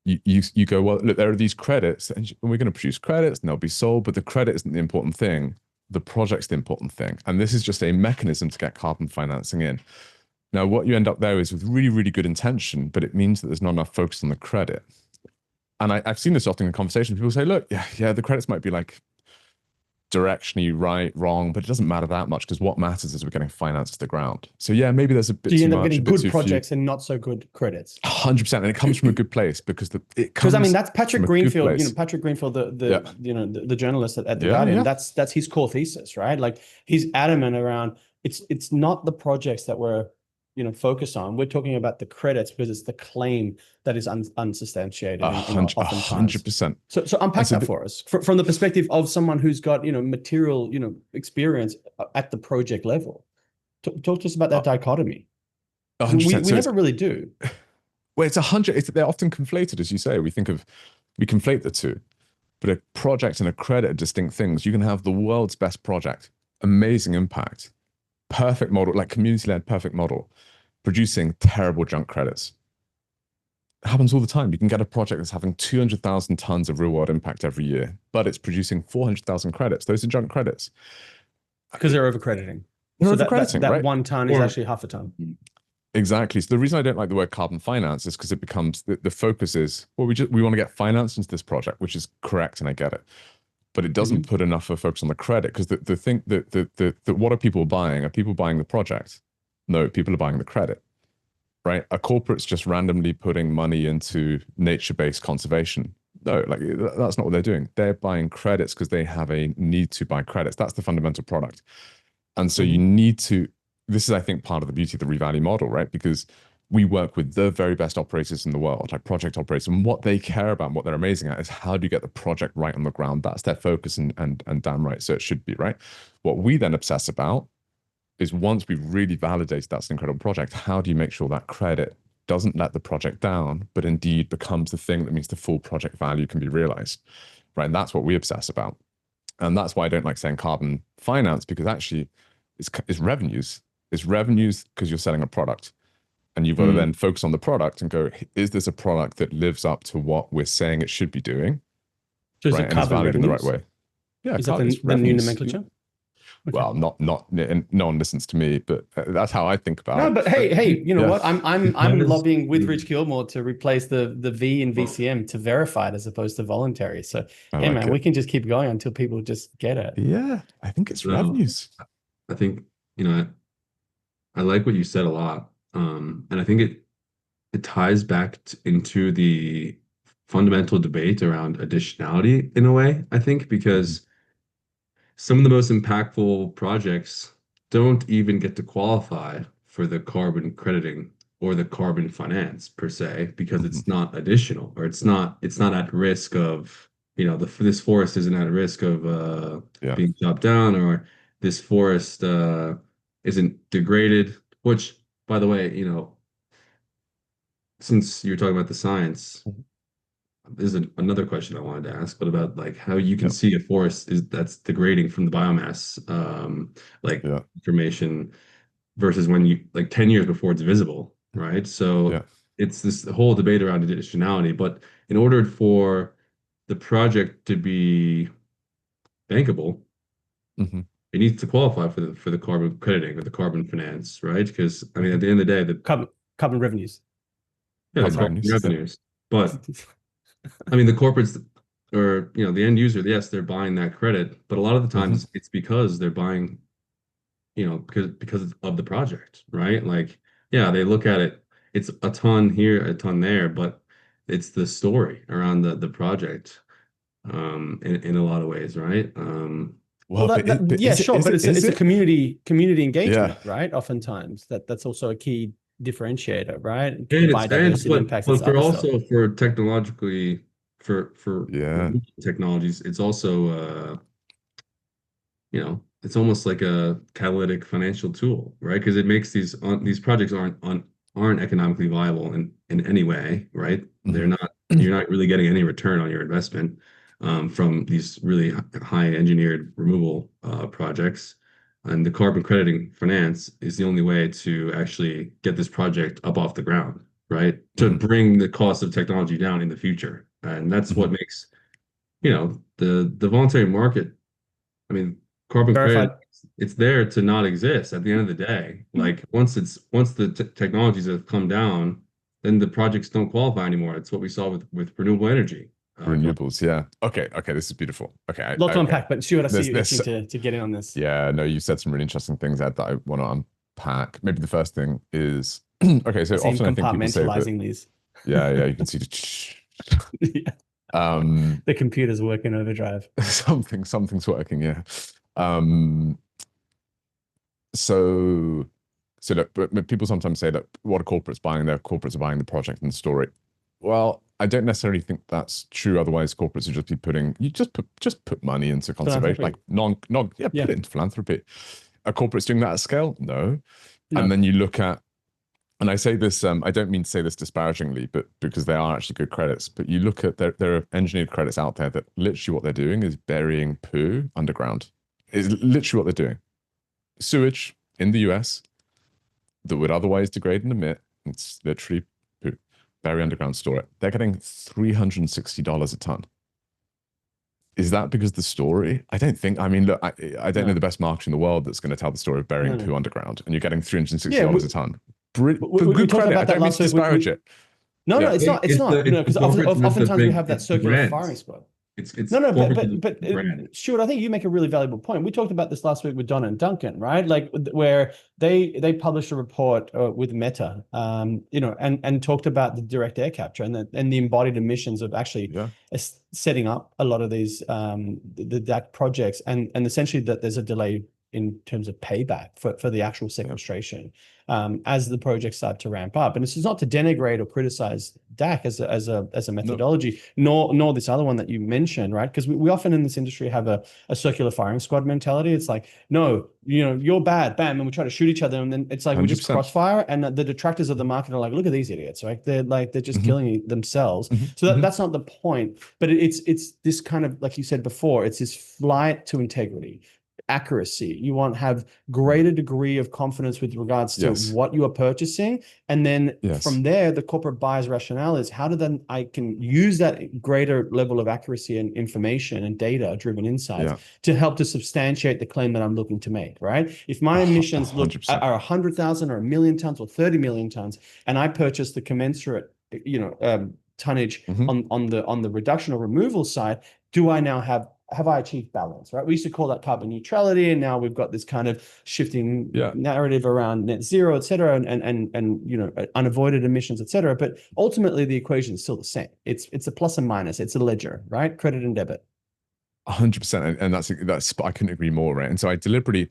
you go, well, look, there are these credits, and we're going to produce credits, and they'll be sold, but the credit isn't the important thing. The project's the important thing. And this is just a mechanism to get carbon financing in. Now, what you end up there is with really, really good intention, but it means that there's not enough focus on the credit. And I've seen this often in conversations. People say, look, yeah, the credits might be like directionally right, wrong, but it doesn't matter that much because what matters is we're getting finance to the ground. So yeah, maybe there's a bit So you too end up much, getting a bit good too projects and not so good credits. 100%, and it comes from a good place because Because I mean that's Patrick Greenfield, place. Patrick Greenfield, the journalist at the Yeah, Guardian. yeah. That's his core thesis, right? Like he's adamant around it's not the projects that we're focus on. We're talking about the credits because it's the claim that is unsubstantiated oftentimes. 100%. So unpack that for us from the perspective of someone who's got material experience at the project level. Talk to us about that dichotomy. 100%. We never really do. Well, it's 100. They're often conflated, as you say. We conflate the two, but a project and a credit are distinct things. You can have the world's best project, amazing impact, perfect model, like community-led perfect model, producing terrible junk credits. It happens all the time. You can get a project that's having 200,000 tons of real-world impact every year, but it's producing 400,000 credits. Those are junk credits. Because they're overcrediting. They're so overcrediting, that right? 1 ton is actually half a ton. Exactly. So the reason I don't like the word carbon finance is because it becomes the focus is, well, we want to get finance into this project, which is correct, and I get it. But it doesn't put enough of a focus on the credit because the thing that what are people buying? Are people buying the project? No, people are buying the credit, right? A corporate's just randomly putting money into nature-based conservation. No, like that's not what they're doing. They're buying credits because they have a need to buy credits. That's the fundamental product. And so you need to, this is, I think, part of the beauty of the Revalue model, right? Because we work with the very best operators in the world, like project operators, and what they care about, what they're amazing at is how do you get the project right on the ground? That's their focus and damn right. So it should be, right? What we then obsess about is once we've really validated that's an incredible project, how do you make sure that credit doesn't let the project down, but indeed becomes the thing that means the full project value can be realized, right? And that's what we obsess about. And that's why I don't like saying carbon finance, because actually it's revenues. It's revenues because you're selling a product. And you've got to then focus on the product and go, is this a product that lives up to what we're saying it should be doing? So right? And is valued in the right way. Yeah, is that the new nomenclature? Okay. Well, no one listens to me, but that's how I think about it. No, but hey, you know what? I'm lobbying with Rich Gilmore to replace the V in VCM to verified as opposed to voluntary. So hey, man, we can just keep going until people just get it. Yeah, I think it's revenues. I think I like what you said a lot, and I think it ties back into the fundamental debate around additionality in a way. I think because some of the most impactful projects don't even get to qualify for the carbon crediting or the carbon finance per se, because it's not additional, or it's not at risk of, this forest isn't at risk of being chopped down, or this forest isn't degraded, which, by the way, since you're talking about the science, there's another question I wanted to ask, but about like how you can see a forest that's degrading from the biomass, information versus when you 10 years before it's visible, right? So it's this whole debate around additionality, but in order for the project to be bankable, it needs to qualify for the carbon crediting or the carbon finance, right? Because I mean, at the end of the day, the carbon revenues. Yeah, the carbon revenues. But I mean, the corporates or the end user, yes, they're buying that credit, but a lot of the times it's because they're buying, because of the project, right? Like, yeah, they look at it, it's a ton here, a ton there, but it's the story around the project, in a lot of ways, right? Well, but yeah, is it, sure, is but it, it's is a it? community Yeah. engagement, right? Oftentimes that's also a key differentiator, right? And it's and Biodiversity impacts, it's but for other stuff. also for technologically for Yeah. technologies, it's also it's almost like a catalytic financial tool, right? Because it makes these projects aren't economically viable in any way, right? They're Mhm. not You're not really getting any return on your investment, from these really high engineered removal projects. And the carbon crediting finance is the only way to actually get this project up off the ground, right? To Mhm. bring the cost of technology down in the future. And that's what Mhm. makes, the voluntary market. I mean, carbon credit, Verified. it's there to not exist at the end of the day. Like, once the technologies have come down, then the projects don't qualify anymore. It's what we saw with renewable energy. Renewables. Yeah. Okay. Okay. This is beautiful. Okay. Lot to Okay. unpack, but Stuart, I see you There's itching to get in on this. Yeah, no, you said some really interesting things, Ed, that I want to unpack. Maybe the first thing is okay, I so see him often I think people say that, compartmentalizing these. yeah, you can see the Yeah. um The computer's working overdrive. something's working, yeah. Um so so look, but people sometimes say that what are corporates buying? Their corporates are buying the project and the story. Well, I don't necessarily think that's true. Otherwise, corporates would just be just put money into conservation, like Philanthropy. yeah, Yeah. put it into philanthropy. Are corporates doing that at scale? No. And No. then you look at, and I say this, I don't mean to say this disparagingly, but because they are actually good credits, but you look at there are engineered credits out there that literally what they're doing is burying poo underground. Is literally what they're doing. Sewage in the US that would otherwise degrade and emit, it's literally poo. Bury underground, store it. They're getting $360 a ton. Is that because the story? I don't think. I mean, look, I don't know No. the best marketer in the world that's going to tell the story of burying No. poo underground, and you're getting Yeah, $360 a ton. For we good talked credit. I about that don't mean last to week. disparage it. No, Yeah. it's not. It's not. It's No, the because corporates with the oftentimes we big, have that it's the circular firing brands. squad. It's No, corporates with but the brand. Stuart, I think you make a really valuable point. We talked about this last week with Don and Duncan, right? Like where they published a report with Meta, and talked about the direct air capture and the embodied emissions of actually Yeah. setting up a lot of these the DAC projects, and essentially that there's a delay in terms of payback for the actual sequestration as the projects start to ramp up. And this is not to denigrate or criticize DAC as a methodology, nor this other one that you mentioned, right? Because we often in this industry have a circular firing squad mentality. It's like, no, you're bad, bam, and we try to shoot each other, and then it's like we just 100%. crossfire, and the detractors of the market are like, look at these idiots, right? They're just killing themselves. So that's not the point, but it's this kind of, like you said before, it's this flight to integrity, accuracy. You want to have greater degree of confidence with regards to Yes. what you are purchasing, and then Yes. from there the corporate buyer's rationale is how do then I can use that greater level of accuracy and information and data driven insights to help to substantiate the claim that I'm looking to make, right? If my emissions look 100%. are 100,000 or 1,000,000 tons or 30 million tons, and I purchase the commensurate tonnage on the reduction or removal side, do I now have I achieved balance, right? We used to call that carbon neutrality, and now we've got this kind of shifting narrative around net zero, et cetera, and unavoided emissions, et cetera. But ultimately, the equation is still the same. It's a plus and minus. It's a ledger, right? Credit and debit. 100%, and that's I couldn't agree more, right? And so I deliberately,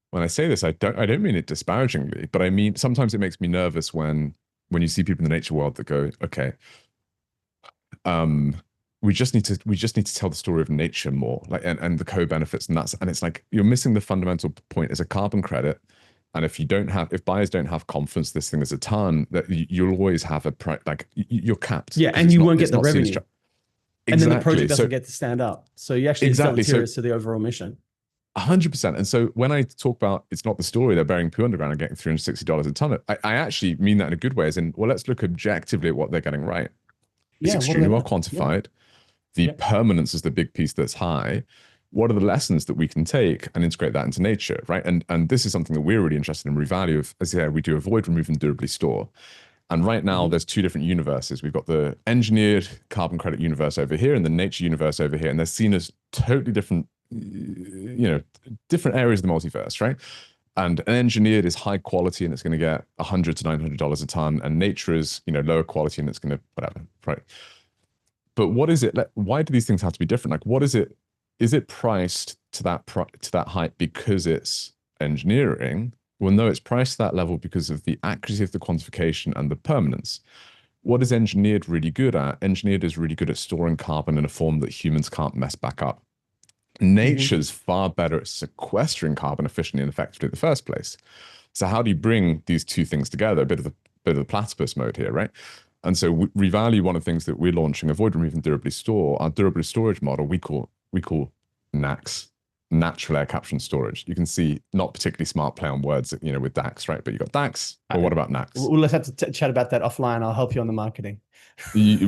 when I say this, I don't mean it disparagingly, but I mean sometimes it makes me nervous when you see people in the nature world that go, okay, we just need to tell the story of nature more, like and the co-benefits, and it's like you're missing the fundamental point as a carbon credit. And if buyers don't have confidence this thing is a ton, that you'll always have you're capped. Yeah, and you won't get the revenue. And then the project doesn't get to stand up. So you actually deleterious to the overall mission. 100%. And so when I talk about it's not the story, they're burying poo underground and getting $360 a ton, I actually mean that in a good way, as in, well, let's look objectively at what they're getting right. It's extremely well quantified. The permanence is the big piece that's high. What are the lessons that we can take and integrate that into nature, right? And this is something that we're really interested in Revalue. As I say, we do avoid, remove, and durably store. And right now, there's two different universes. We've got the engineered carbon credit universe over here and the nature universe over here. And they're seen as totally different, different areas of the multiverse, right? And engineered is high quality and it's going to get $100 to $900 a ton, and nature is, you know, lower quality and it's going to whatever, right? But what is it? Why do these things have to be different? Like, what is it? Is it priced to that height because it's engineering? Well, no, it's priced to that level because of the accuracy of the quantification and the permanence. What is engineered really good at? Engineered is really good at storing carbon in a form that humans can't mess back up. Nature's far better at sequestering carbon efficiently and effectively in the first place. So how do you bring these two things together? A bit of the platypus mode here, right? And so Revalue, one of the things that we're launching, avoid, remove, and durably store, our durably storage model, we call NACS, natural air capture and storage. You can see not particularly smart play on words, you know, with DAX, right? But you got DAX. Well, what about NACS? Well, let's have to chat about that offline. I'll help you on the marketing. We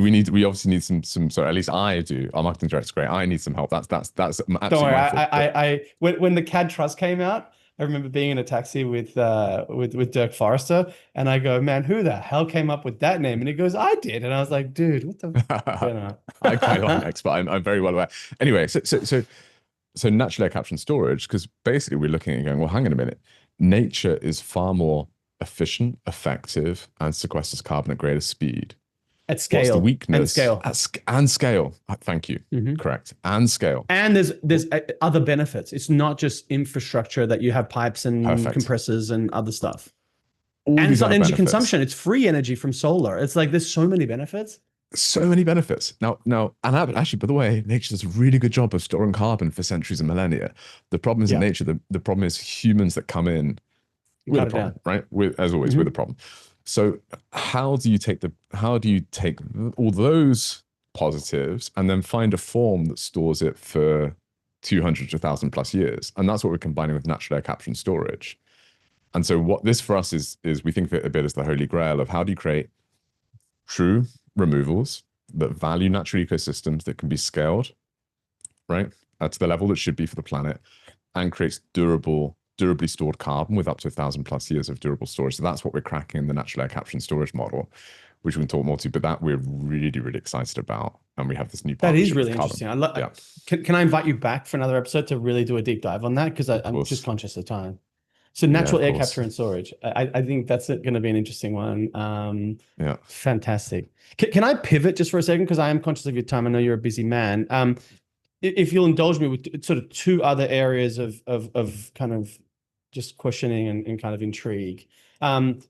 obviously need some. So at least I do. Our marketing director's great. I need some help. That's absolutely. Don't worry. My fault. When the CAD Trust came out, I remember being in a taxi with Dirk Forrester, and I go, man, who the hell came up with that name? And he goes, I did. And I was like, dude, what the? I quite like next, but I'm very well aware. Anyway, so natural air capture and storage, because basically we're looking at going, well, hang on a minute. Nature is far more efficient, effective, and sequesters carbon at greater speed. At scale. What's the weakness? And scale. And scale. Thank you. Correct. And scale. And there's other benefits. It's not just infrastructure that you have pipes and compressors and other stuff. And it's not energy consumption. It's free energy from solar. It's like there's so many benefits. So many benefits. Now, and actually, by the way, nature does a really good job of storing carbon for centuries and millennia. The problem is in nature. The problem is humans that come in with a problem, right? As always, with a problem. So how do you take all those positives and then find a form that stores it for 200 to 1,000 plus years? And that's what we're combining with natural air capture and storage. And so what this for us is we think of it a bit as the holy grail of how do you create true removals that value natural ecosystems that can be scaled, right, to the level that should be for the planet, and creates durably stored carbon with up to 1,000 plus years of durable storage. So that's what we're cracking in the natural air capture and storage model, which we can talk more to, but that we're really, really excited about. And we have this new partnership. That is really interesting. Can I invite you back for another episode to really do a deep dive on that? Because I'm just conscious of time. So natural air capture and storage. I think that's going to be an interesting one. Fantastic. Can I pivot just for a second? Because I am conscious of your time. I know you're a busy man. If you'll indulge me with sort of two other areas of kind of just questioning and kind of intrigue.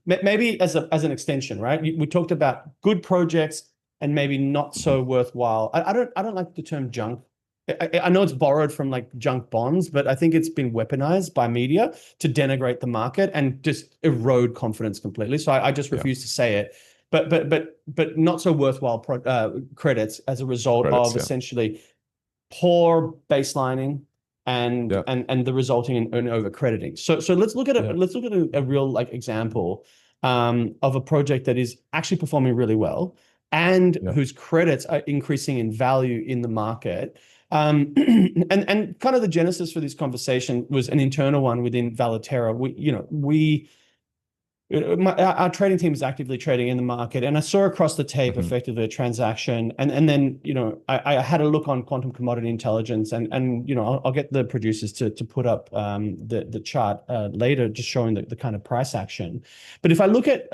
Maybe as an extension, right? We talked about good projects and maybe not so worthwhile. I don't like the term junk. I know it's borrowed from like junk bonds, but I think it's been weaponized by media to denigrate the market and just erode confidence completely. So I just refuse to say it. But not so worthwhile credits as a result of essentially poor baselining and the resulting in over crediting. So let's look at a real like example of a project that is actually performing really well and whose credits are increasing in value in the market. And kind of the genesis for this conversation was an internal one within Volaterra. Our trading team is actively trading in the market, and I saw across the tape effectively a transaction, and then I had a look on Quantum Commodity Intelligence, and I'll get the producers to put up the chart later, just showing the kind of price action. But if I look at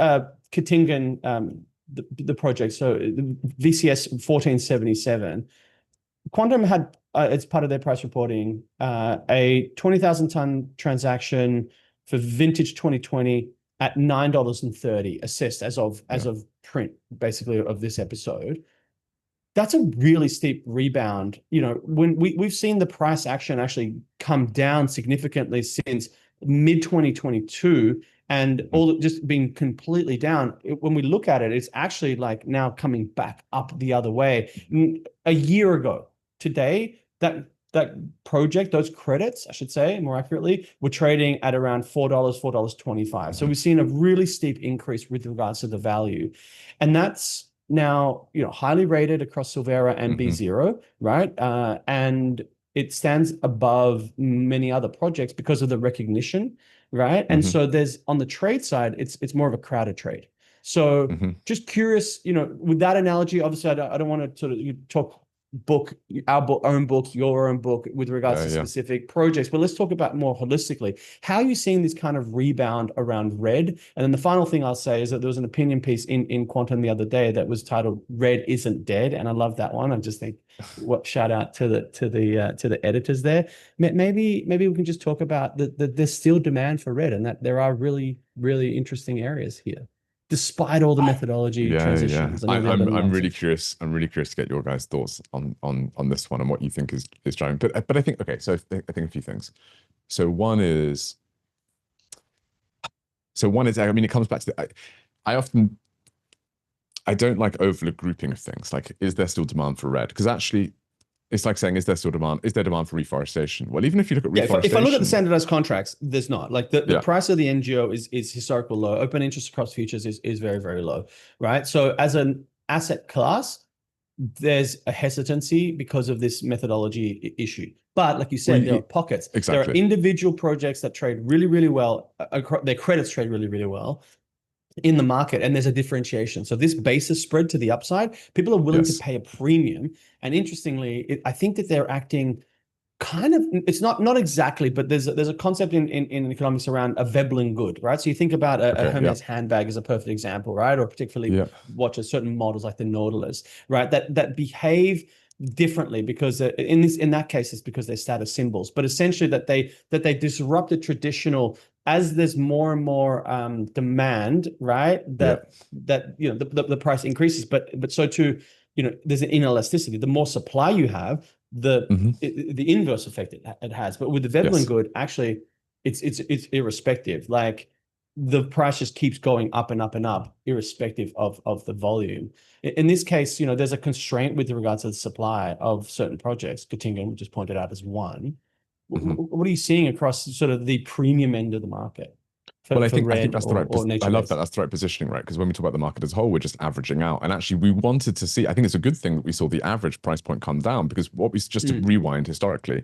Katingan, the project, so VCS 1477. Quantum had, as part of their price reporting, a 20,000 ton transaction for vintage 2020 at $9.30 assessed as of print, basically, of this episode. That's a really steep rebound. When we've seen the price action actually come down significantly since mid 2022, and all just being completely down. When we look at it, it's actually like now coming back up the other way. A year ago today, that project, those credits, I should say more accurately, were trading at around $4, $4.25. So we've seen a really steep increase with regards to the value. And that's now, highly rated across Silvera and B0, right? And it stands above many other projects because of the recognition, right? And so there's, on the trade side, it's more of a crowded trade. So just curious, with that analogy, obviously I don't want to sort of talk book, own book, your own book with regards to Yeah. specific projects. But let's talk about more holistically. How are you seeing this kind of rebound around red? And then the final thing I'll say is that there was an opinion piece in Quantum the other day that was titled "Red Isn't Dead," and I love that one. I just think, what shout out to the editors there. Maybe we can just talk about that there's still demand for red, and that there are really interesting areas here, despite all the methodology transitions. I'm really curious. I'm really curious to get your guys' thoughts on this one and what you think is driving. But I think, okay, so I think a few things. So one is, I mean, it comes back to I don't like overly grouping of things. Like, is there still demand for red? Because actually, it's like saying, is there still demand? Is there demand for reforestation? Well, even if you look at reforestation, if I look at the standardized contracts, there's not. Like the price of the NGO is historical low. Open interest across futures is very low, right? So as an asset class, there's a hesitancy because of this methodology issue. But like you said, there are pockets. Exactly. There are individual projects that trade really well. Their credits trade really well in the market, and there's a differentiation. So this basis spread to the upside, people are willing to pay a premium. And interestingly, I think that they're acting kind of, it's not exactly, but there's a concept in economics around a Veblen good, right? So you think about a Hermes handbag as a perfect example, right? Or particularly watches, certain models like the Nautilus, right? That behave differently because in that case it's because they're status symbols, but essentially that they disrupt the traditional. As there's more and more demand, right? That the price increases, but so too, there's an inelasticity. The more supply you have, the inverse effect it has. But with the Veblen good, actually, it's irrespective. Like the price just keeps going up and up and up, irrespective of the volume. In this case, there's a constraint with regards to the supply of certain projects. Göttingen just pointed out as one. What are you seeing across sort of the premium end of the market? Well, I think that's the right. I love that. That's the right positioning, right? Because when we talk about the market as a whole, we're just averaging out. And actually, we wanted to see. I think it's a good thing that we saw the average price point come down, because what we just to rewind historically,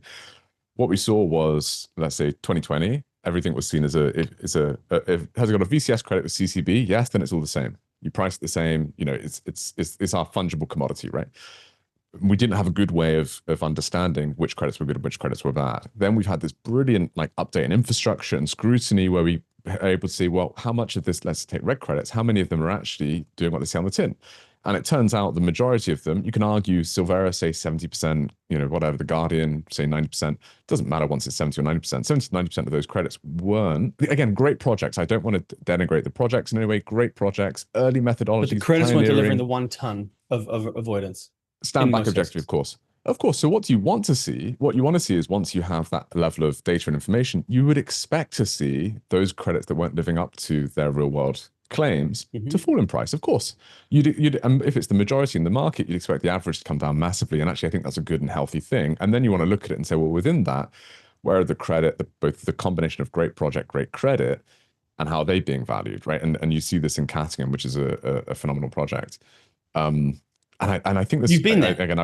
what we saw was, let's say 2020, everything was seen as it has it got a VCS credit with CCB? Yes, then it's all the same. You price it the same. It's our fungible commodity, right? We didn't have a good way of understanding which credits were good and which credits were bad. Then we've had this brilliant update in infrastructure and scrutiny where we are able to see, well, how much of this, let's take red credits, how many of them are actually doing what they say on the tin? And it turns out the majority of them, you can argue Silvera say 70%, whatever, the Guardian say 90%. Doesn't matter once it's 70 or 90%. 70 to 90% of those credits weren't, again, great projects. I don't want to denigrate the projects in any way. Great projects, early methodologies. But the credits weren't delivering the 1 ton of avoidance. Stand back objective, of course. Of course. So what you want to see is, once you have that level of data and information, you would expect to see those credits that weren't living up to their real world claims to fall in price. Of course, if it's the majority in the market, you'd expect the average to come down massively. And actually, I think that's a good and healthy thing. And then you want to look at it and say, well, within that, where are the credit, both the combination of great project, great credit, and how are they being valued, right? And you see this in Göttingen, which is a phenomenal project. And I think this. You've been there again.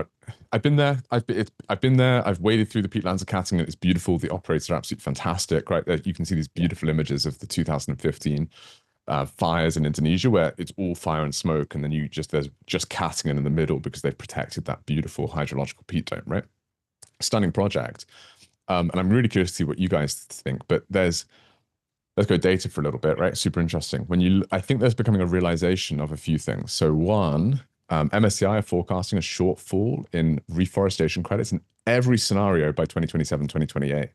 I've been there. I've been there. I've waded through the peatlands of Göttingen. It's beautiful. The operators are absolutely fantastic. Right there, you can see these beautiful images of the 2015 fires in Indonesia, where it's all fire and smoke, and then there's just Göttingen in the middle because they've protected that beautiful hydrological peat dome. Right, stunning project. And I'm really curious to see what you guys think. But let's go data for a little bit. Right, super interesting. I think there's becoming a realization of a few things. So one. MSCI are forecasting a shortfall in reforestation credits in every scenario by 2027, 2028.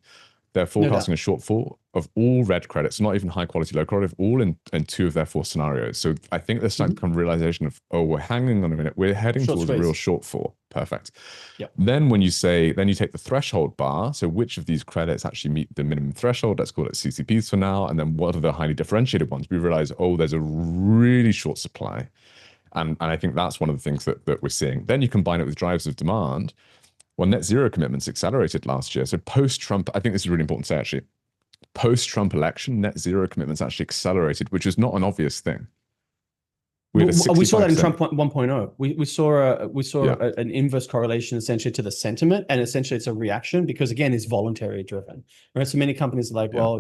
They're forecasting a shortfall of all red credits, not even high quality, low quality, all in 2 of their 4 scenarios. So I think there's starting to come realization of, we're hanging on a minute, we're heading towards a real shortfall. Perfect. Yep. Then you take the threshold bar. So which of these credits actually meet the minimum threshold? Let's call it CCPs for now. And then what are the highly differentiated ones? We realize, there's a really short supply. And I think that's one of the things that we're seeing. Then you combine it with drivers of demand. Well, net zero commitments accelerated last year. So post-Trump, I think this is really important to say actually, post-Trump election, net zero commitments actually accelerated, which is not an obvious thing. We saw that in Trump 1.0. We saw an inverse correlation essentially to the sentiment, and essentially it's a reaction because again, it's voluntary driven. Right. So many companies are like, well,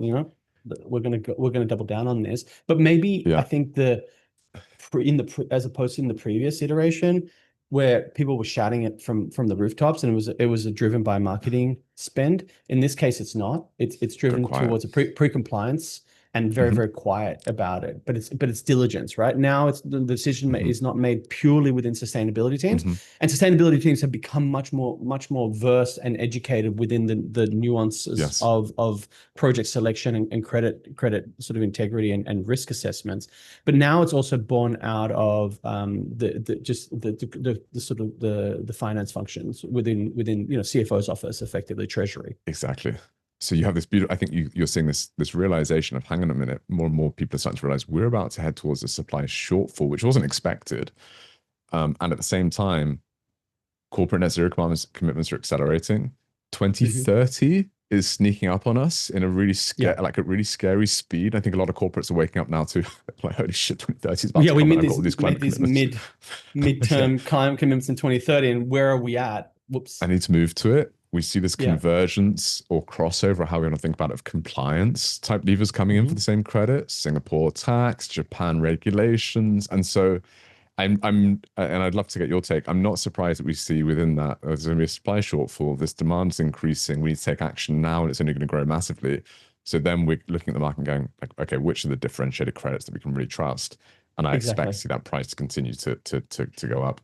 we're gonna double down on this, but maybe I think as opposed to in the previous iteration, where people were shouting it from the rooftops, and it was driven by marketing spend. In this case, it's not. It's driven towards a pre-compliance and very, very quiet about it. But it's diligence, right? Now it's the decision is not made purely within sustainability teams, and sustainability teams have become much more versed and educated within the nuances of project selection and credit sort of integrity and risk assessments. But now it's also born out of the sort of the finance functions within CFO's office, effectively treasury. Exactly. So you have this beautiful, I think you're seeing this realization of, hang on a minute, more and more people are starting to realize we're about to head towards a supply shortfall, which wasn't expected. And at the same time, corporate net zero commitments are accelerating. 2030 is sneaking up on us in a really really scary speed. I think a lot of corporates are waking up now to like, holy shit, 2030 is about to come. We made these midterm climate commitments in 2030, and where are we at? Whoops. I need to move to it. We see this convergence or crossover, how we want to think about it, of compliance type levers coming in for the same credit, Singapore tax, Japan regulations. And so and I'd love to get your take. I'm not surprised that we see within that there's going to be a supply shortfall. This demand's increasing. We need to take action now, and it's only going to grow massively. So then we're looking at the market and going, like, okay, which are the differentiated credits that we can really trust? And I expect to see that price continue to go up.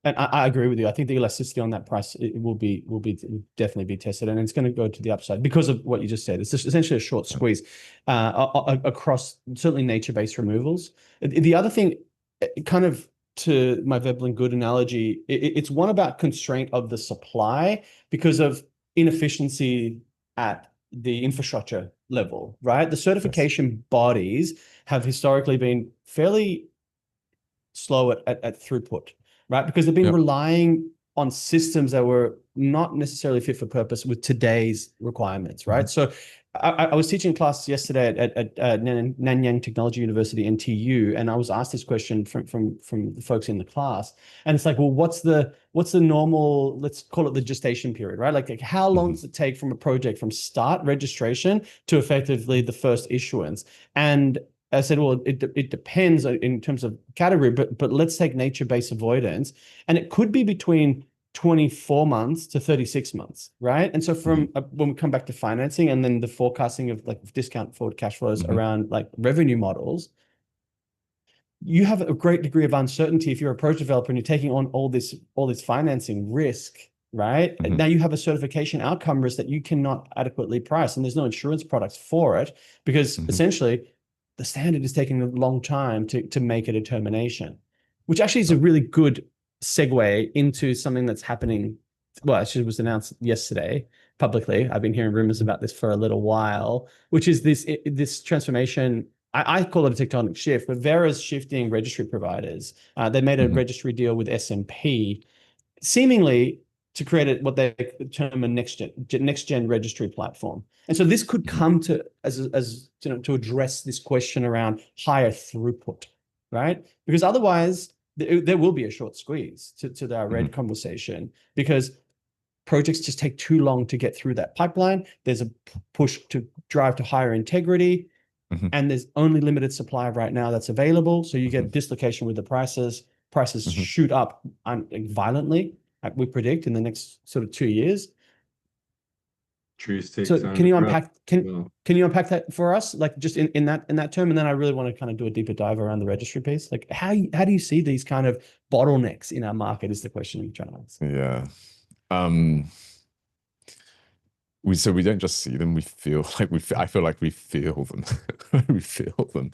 And I agree with you. I think the elasticity on that price will definitely be tested, and it's going to go to the upside because of what you just said. It's just essentially a short squeeze across certainly nature-based removals. The other thing, kind of to my Veblen Good analogy, it's one about constraint of the supply because of inefficiency at the infrastructure level, right? The certification bodies have historically been fairly slow at throughput, right? Because they've been relying on systems that were not necessarily fit for purpose with today's requirements, right? So I was teaching a class yesterday at Nanyang Technology University, NTU, and I was asked this question from the folks in the class, and it's like, well, what's the normal, let's call it the gestation period, right? Like how long does it take from a project from start registration to effectively the first issuance? And I said, well, it depends in terms of category, but let's take nature-based avoidance, and it could be between 24 months to 36 months, right? And so from when we come back to financing and then the forecasting of like discount forward cash flows around like revenue models, you have a great degree of uncertainty if you're a project developer and you're taking on all this financing risk, right? And now you have a certification outcome risk that you cannot adequately price, and there's no insurance products for it because essentially the standard is taking a long time to make a determination, which actually is a really good segue into something that's happening. Well, actually it was announced yesterday publicly. I've been hearing rumors about this for a little while, which is this transformation. I call it a tectonic shift, but Vera's shifting registry providers. They made a registry deal with S&P, seemingly to create what they term a next gen registry platform. And so this could come to to address this question around higher throughput, right? Because otherwise there will be a short squeeze to our red conversation, because projects just take too long to get through that pipeline. There's a push to drive to higher integrity, and there's only limited supply right now that's available. So you get dislocation with the prices. Prices shoot up violently, like we predict in the next sort of 2 years. So can you unpack that for us, like just in that term? And then I really want to kind of do a deeper dive around the registry piece. Like how do you see these kind of bottlenecks in our market is the question I'm trying to answer. Yeah. We don't just see them, we feel like I feel like we feel them. We feel them.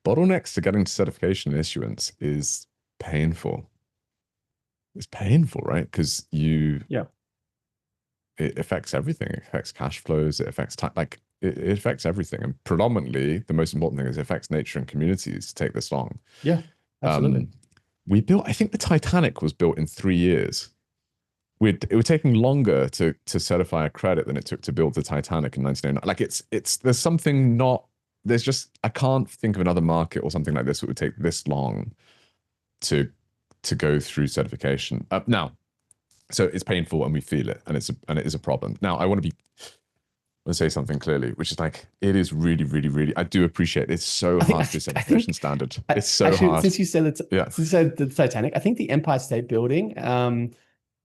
Bottlenecks to getting certification and issuance is painful. It's painful, right? Because it affects everything. It affects cash flows. It affects it affects everything. And predominantly, the most important thing is it affects nature and communities to take this long. Yeah, absolutely. I think the Titanic was built in 3 years. It was taking longer to certify a credit than it took to build the Titanic in 1909. Like there's something I can't think of another market or something like this that would take this long to go through certification. Now, so it's painful and we feel it, and it is a problem. Now, I want to be to say something clearly, which is like, it is really, really, really, I do appreciate it. It's so I think- hard to set I a think- fashion standard. It's so Actually, hard. since you said it, Yeah. since you said the Titanic, I think the Empire State Building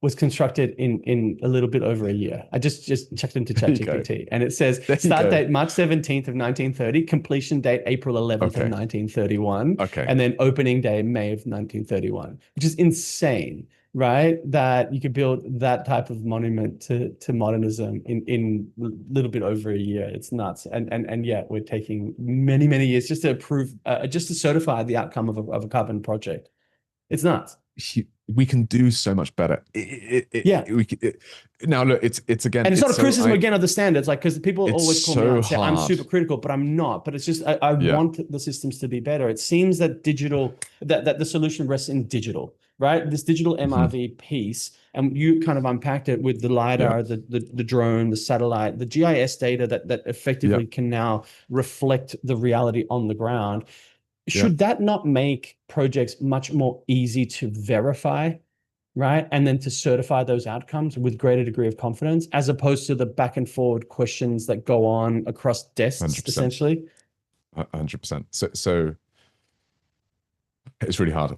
was constructed in a little bit over a year. I just checked into There you go. ChatGPT, and it says There you start go. date March 17th of 1930, completion date April 11th of Okay. 1931, Okay. and then opening day May of 1931, which is insane, right? That you could build that type of monument to modernism in a little bit over a year. It's nuts. And yet we're taking many, many years just to approve, just to certify the outcome of a carbon project. It's nuts. We can do so much better. Yeah. Now look, it's again, And it's not a so criticism again of the standards, like, because people It's always call me so out and say I'm hard. super critical, but I'm not. But it's just I Yeah. want the systems to be better. It seems that that the solution rests in digital, right? This digital MRV piece, and you kind of unpacked it with the LiDAR, the drone, the satellite, the GIS data that effectively can now reflect the reality on the ground. Should that not make projects much more easy to verify, right? And then to certify those outcomes with greater degree of confidence, as opposed to the back and forward questions that go on across desks, 100%. essentially? 100%. So it's really hard.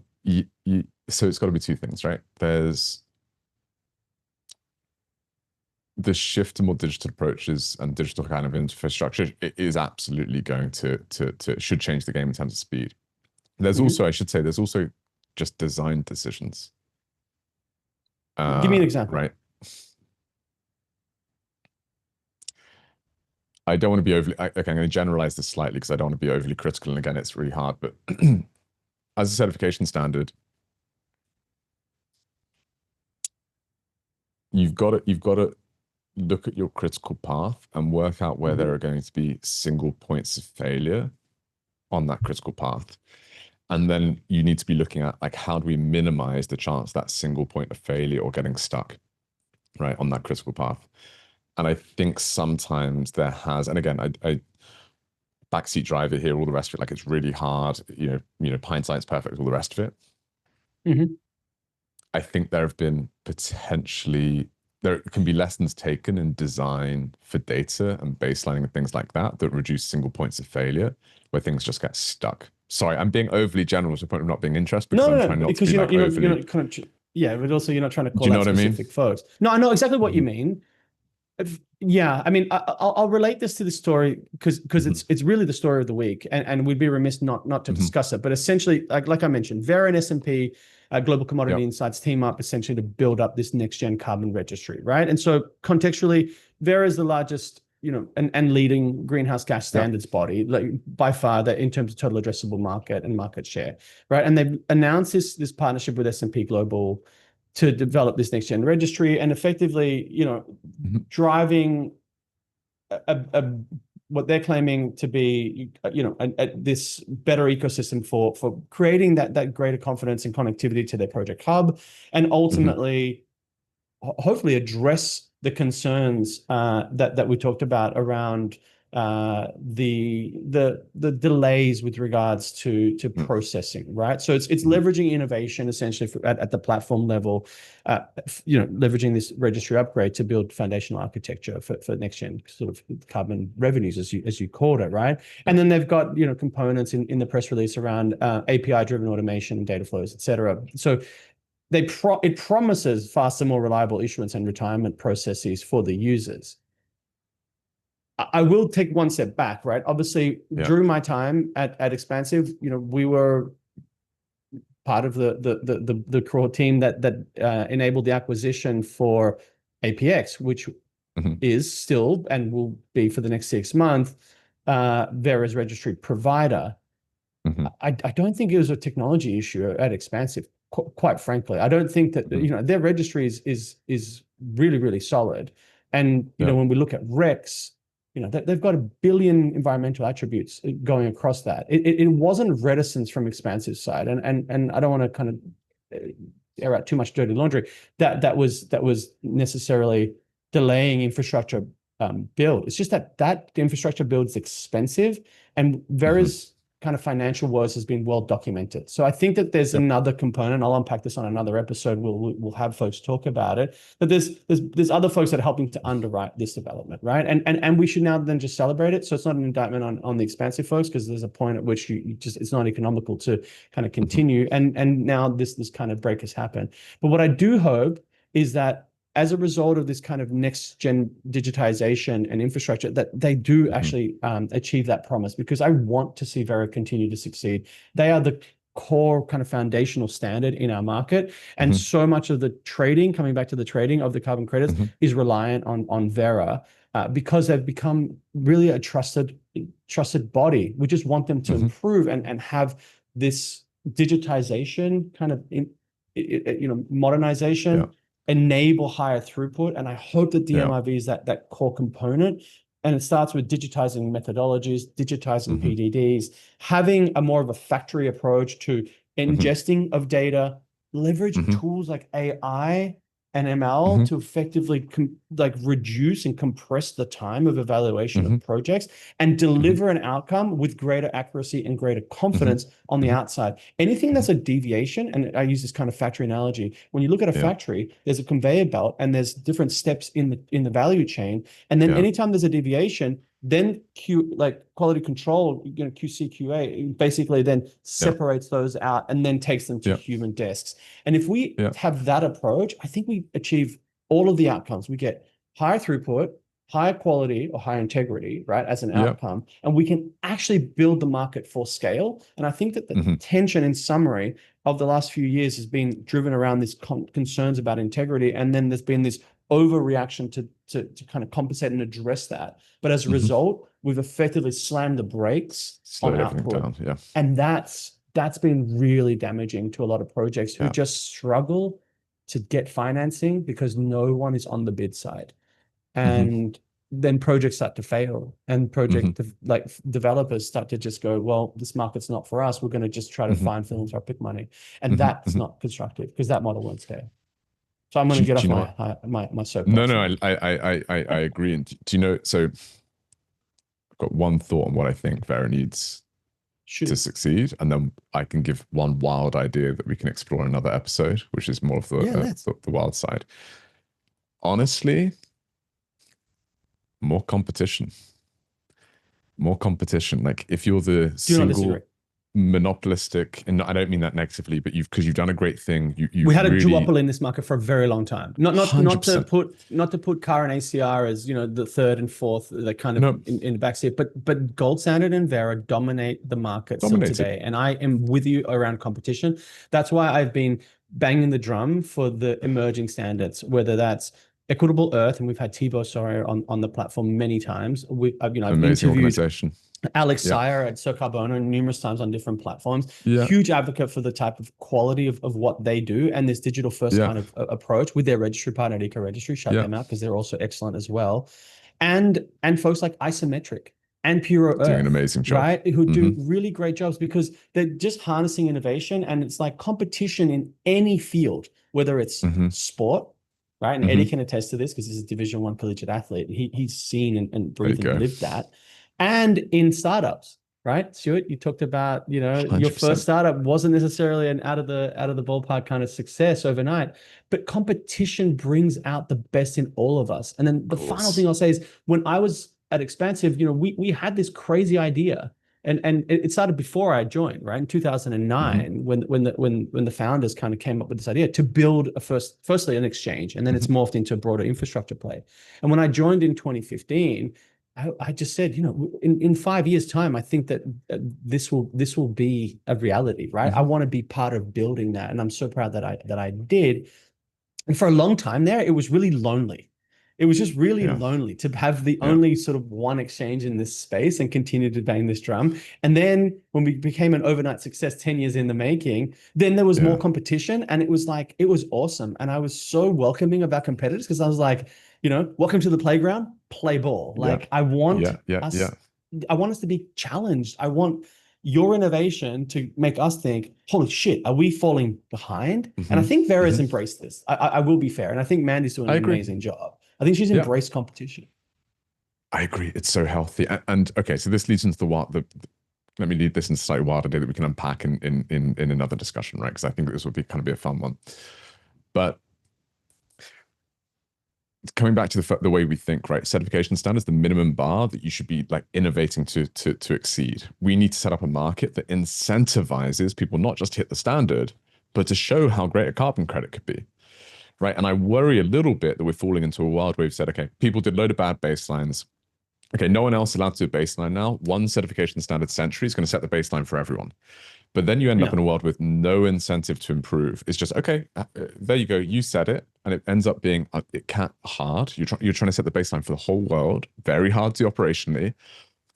So it's got to be two things, right? There's the shift to more digital approaches and digital kind of infrastructure. It is absolutely going to should change the game in terms of speed. There's also, I should say, there's also just design decisions. Give me an example. Right. I don't want to be overly, okay, I'm going to generalize this slightly because I don't want to be overly critical. And again, it's really hard, but as a certification standard, you've got to look at your critical path and work out where there are going to be single points of failure on that critical path. And then you need to be looking at, like, how do we minimize the chance that single point of failure or getting stuck, right, on that critical path. And I think sometimes there has, and again, I backseat driver here, all the rest of it, like, it's really hard, you know, hindsight's perfect, all the rest of it. I think there have been there can be lessons taken in design for data and baselining and things like that reduce single points of failure where things just get stuck. Sorry, I'm being overly general to the point of not being interested because I'm trying not to be like overly. You're not kind of, yeah, but also you're not trying to call you know out what I mean? specific folks. No, I know exactly what you mean. Yeah, I mean, I'll relate this to the story because it's really the story of the week, and we'd be remiss not to discuss it. But essentially, like I mentioned, Vera and S&P, Global Commodity Insights, team up essentially to build up this next gen carbon registry, right? And so contextually, Vera is the largest, you know, and leading greenhouse gas standards body, like by far, that in terms of total addressable market and market share, right? And they've announced this partnership with S&P Global to develop this next gen registry and effectively, you know, driving what they're claiming to be, you know, this better ecosystem for creating that greater confidence and connectivity to their project hub, and ultimately, hopefully, address the concerns that we talked about around the delays with regards to processing, right? So it's leveraging innovation essentially at the platform level, you know, leveraging this registry upgrade to build foundational architecture for next gen sort of carbon revenues, as you called it, right? And then they've got, you know, components in the press release around API driven automation and data flows, et cetera. So it promises faster, more reliable issuance and retirement processes for the users. I will take one step back, right? Obviously, during my time at Expansive, you know, we were part of the core team that enabled the acquisition for APX, which is still and will be for the next 6 months Vera's registry provider. I don't think it was a technology issue at Expansive. Quite frankly, I don't think that you know, their registry is really, really solid. And you know, when we look at Rex, you know, they've got 1 billion environmental attributes going across that. It wasn't reticence from Expansive side, and I don't want to kind of air out too much dirty laundry. That was necessarily delaying infrastructure build. It's just that infrastructure build is expensive, and Vera's kind of financial woes has been well documented. So I think that there's another component. I'll unpack this on another episode. We'll have folks talk about it. But there's other folks that are helping to underwrite this development, right? And we should now then just celebrate it. So it's not an indictment on the expansive folks, because there's a point at which you just, it's not economical to kind of continue. And now this kind of break has happened. But what I do hope is that as a result of this kind of next gen digitization and infrastructure, that they do actually achieve that promise, because I want to see Vera continue to succeed. They are the core kind of foundational standard in our market. And so much of the trading, coming back to the trading of the carbon credits, is reliant on Vera, because they've become really a trusted body. We just want them to improve and have this digitization kind of, modernization, enable higher throughput. And I hope that DMIV is that core component. And it starts with digitizing methodologies, digitizing PDDs, having a more of a factory approach to ingesting of data, leverage tools like AI and ML to effectively reduce and compress the time of evaluation of projects and deliver an outcome with greater accuracy and greater confidence on the outside. Anything that's a deviation, and I use this kind of factory analogy, when you look at a factory, there's a conveyor belt and there's different steps in the value chain. And then anytime there's a deviation, then quality control, QC, QA, basically then separates those out and then takes them to human desks. And if we have that approach, I think we achieve all of the outcomes. We get higher throughput, higher quality or higher integrity, right, as an outcome, and we can actually build the market for scale. And I think that the tension, in summary, of the last few years has been driven around this concerns about integrity, and then there's been this overreaction to kind of compensate and address that. But as a result, we've effectively slammed the brakes on output. And that's been really damaging to a lot of projects who just struggle to get financing because no one is on the bid side. And then projects start to fail, and developers start to just go, well, this market's not for us. We're going to just try to find philanthropic money. And that's not constructive, because that model won't scale. So I'm going to get off my soapbox. No, I agree. And do you know, so I've got one thought on what I think Vera needs to succeed, and then I can give one wild idea that we can explore in another episode, which is more of the wild side. Honestly, more competition. Like, if you're the single monopolistic, and I don't mean that negatively, but because you've done a great thing. We had a duopoly in this market for a very long time. Not to put car and ACR as the third and fourth, kind of in the backseat, but Gold Standard and Vera dominate the market still today. And I am with you around competition. That's why I've been banging the drum for the emerging standards, whether that's Equitable Earth, and we've had Thibaut Sawyer on the platform many times. I've amazing organization. Alex Sire at Sir Carbono numerous times on different platforms. Huge advocate for the type of quality of what they do, and this digital first kind of approach with their registry partner at Eco Registry. Shout them out, because they're also excellent as well. And folks like Isometric and Puro Earth, doing an amazing job, right? Who do really great jobs, because they're just harnessing innovation. And it's like competition in any field, whether it's sport, right? And Eddie can attest to this, because he's a Division I collegiate athlete. He's seen and breathed and lived that. And in startups, right? Stuart, you talked about, your 100%. first startup wasn't necessarily an out of the ballpark kind of success overnight, but competition brings out the best in all of us. And then the final thing I'll say is, when I was at Expansive, we had this crazy idea. And it started before I joined, right? In 2009, when the founders kind of came up with this idea to build firstly an exchange, and then it's morphed into a broader infrastructure play. And when I joined in 2015, I just said, in 5 years' time, I think that this will be a reality, right? I want to be part of building that, and I'm so proud that I did. And for a long time there, it was really lonely. It was just really lonely to have the only sort of one exchange in this space and continue to bang this drum. And then when we became an overnight success 10 years in the making, then there was more competition, and it was awesome. And I was so welcoming of our competitors, because I was like, welcome to the playground, play ball. I want us to be challenged. I want your innovation to make us think, holy shit, are we falling behind? And I think Vera's embraced this. I will be fair. And I think Mandy's doing an amazing job. I think she's embraced competition. I agree. It's so healthy. And okay, so this leads into the let me lead this in a slightly wilder day that we can unpack in another discussion, right? Because I think this would be kind of be a fun one. But coming back to the way we think, right? Certification standards, the minimum bar that you should be like innovating to exceed. We need to set up a market that incentivizes people not just to hit the standard, but to show how great a carbon credit could be, right? And I worry a little bit that we're falling into a world where we've said, okay, people did a load of bad baselines. Okay, no one else is allowed to do a baseline now. One certification standard century is going to set the baseline for everyone. But then you end up in a world with no incentive to improve. It's just, okay, there you go. You said it. And it ends up being, it can't hard. You're trying to set the baseline for the whole world. Very hard to do operationally.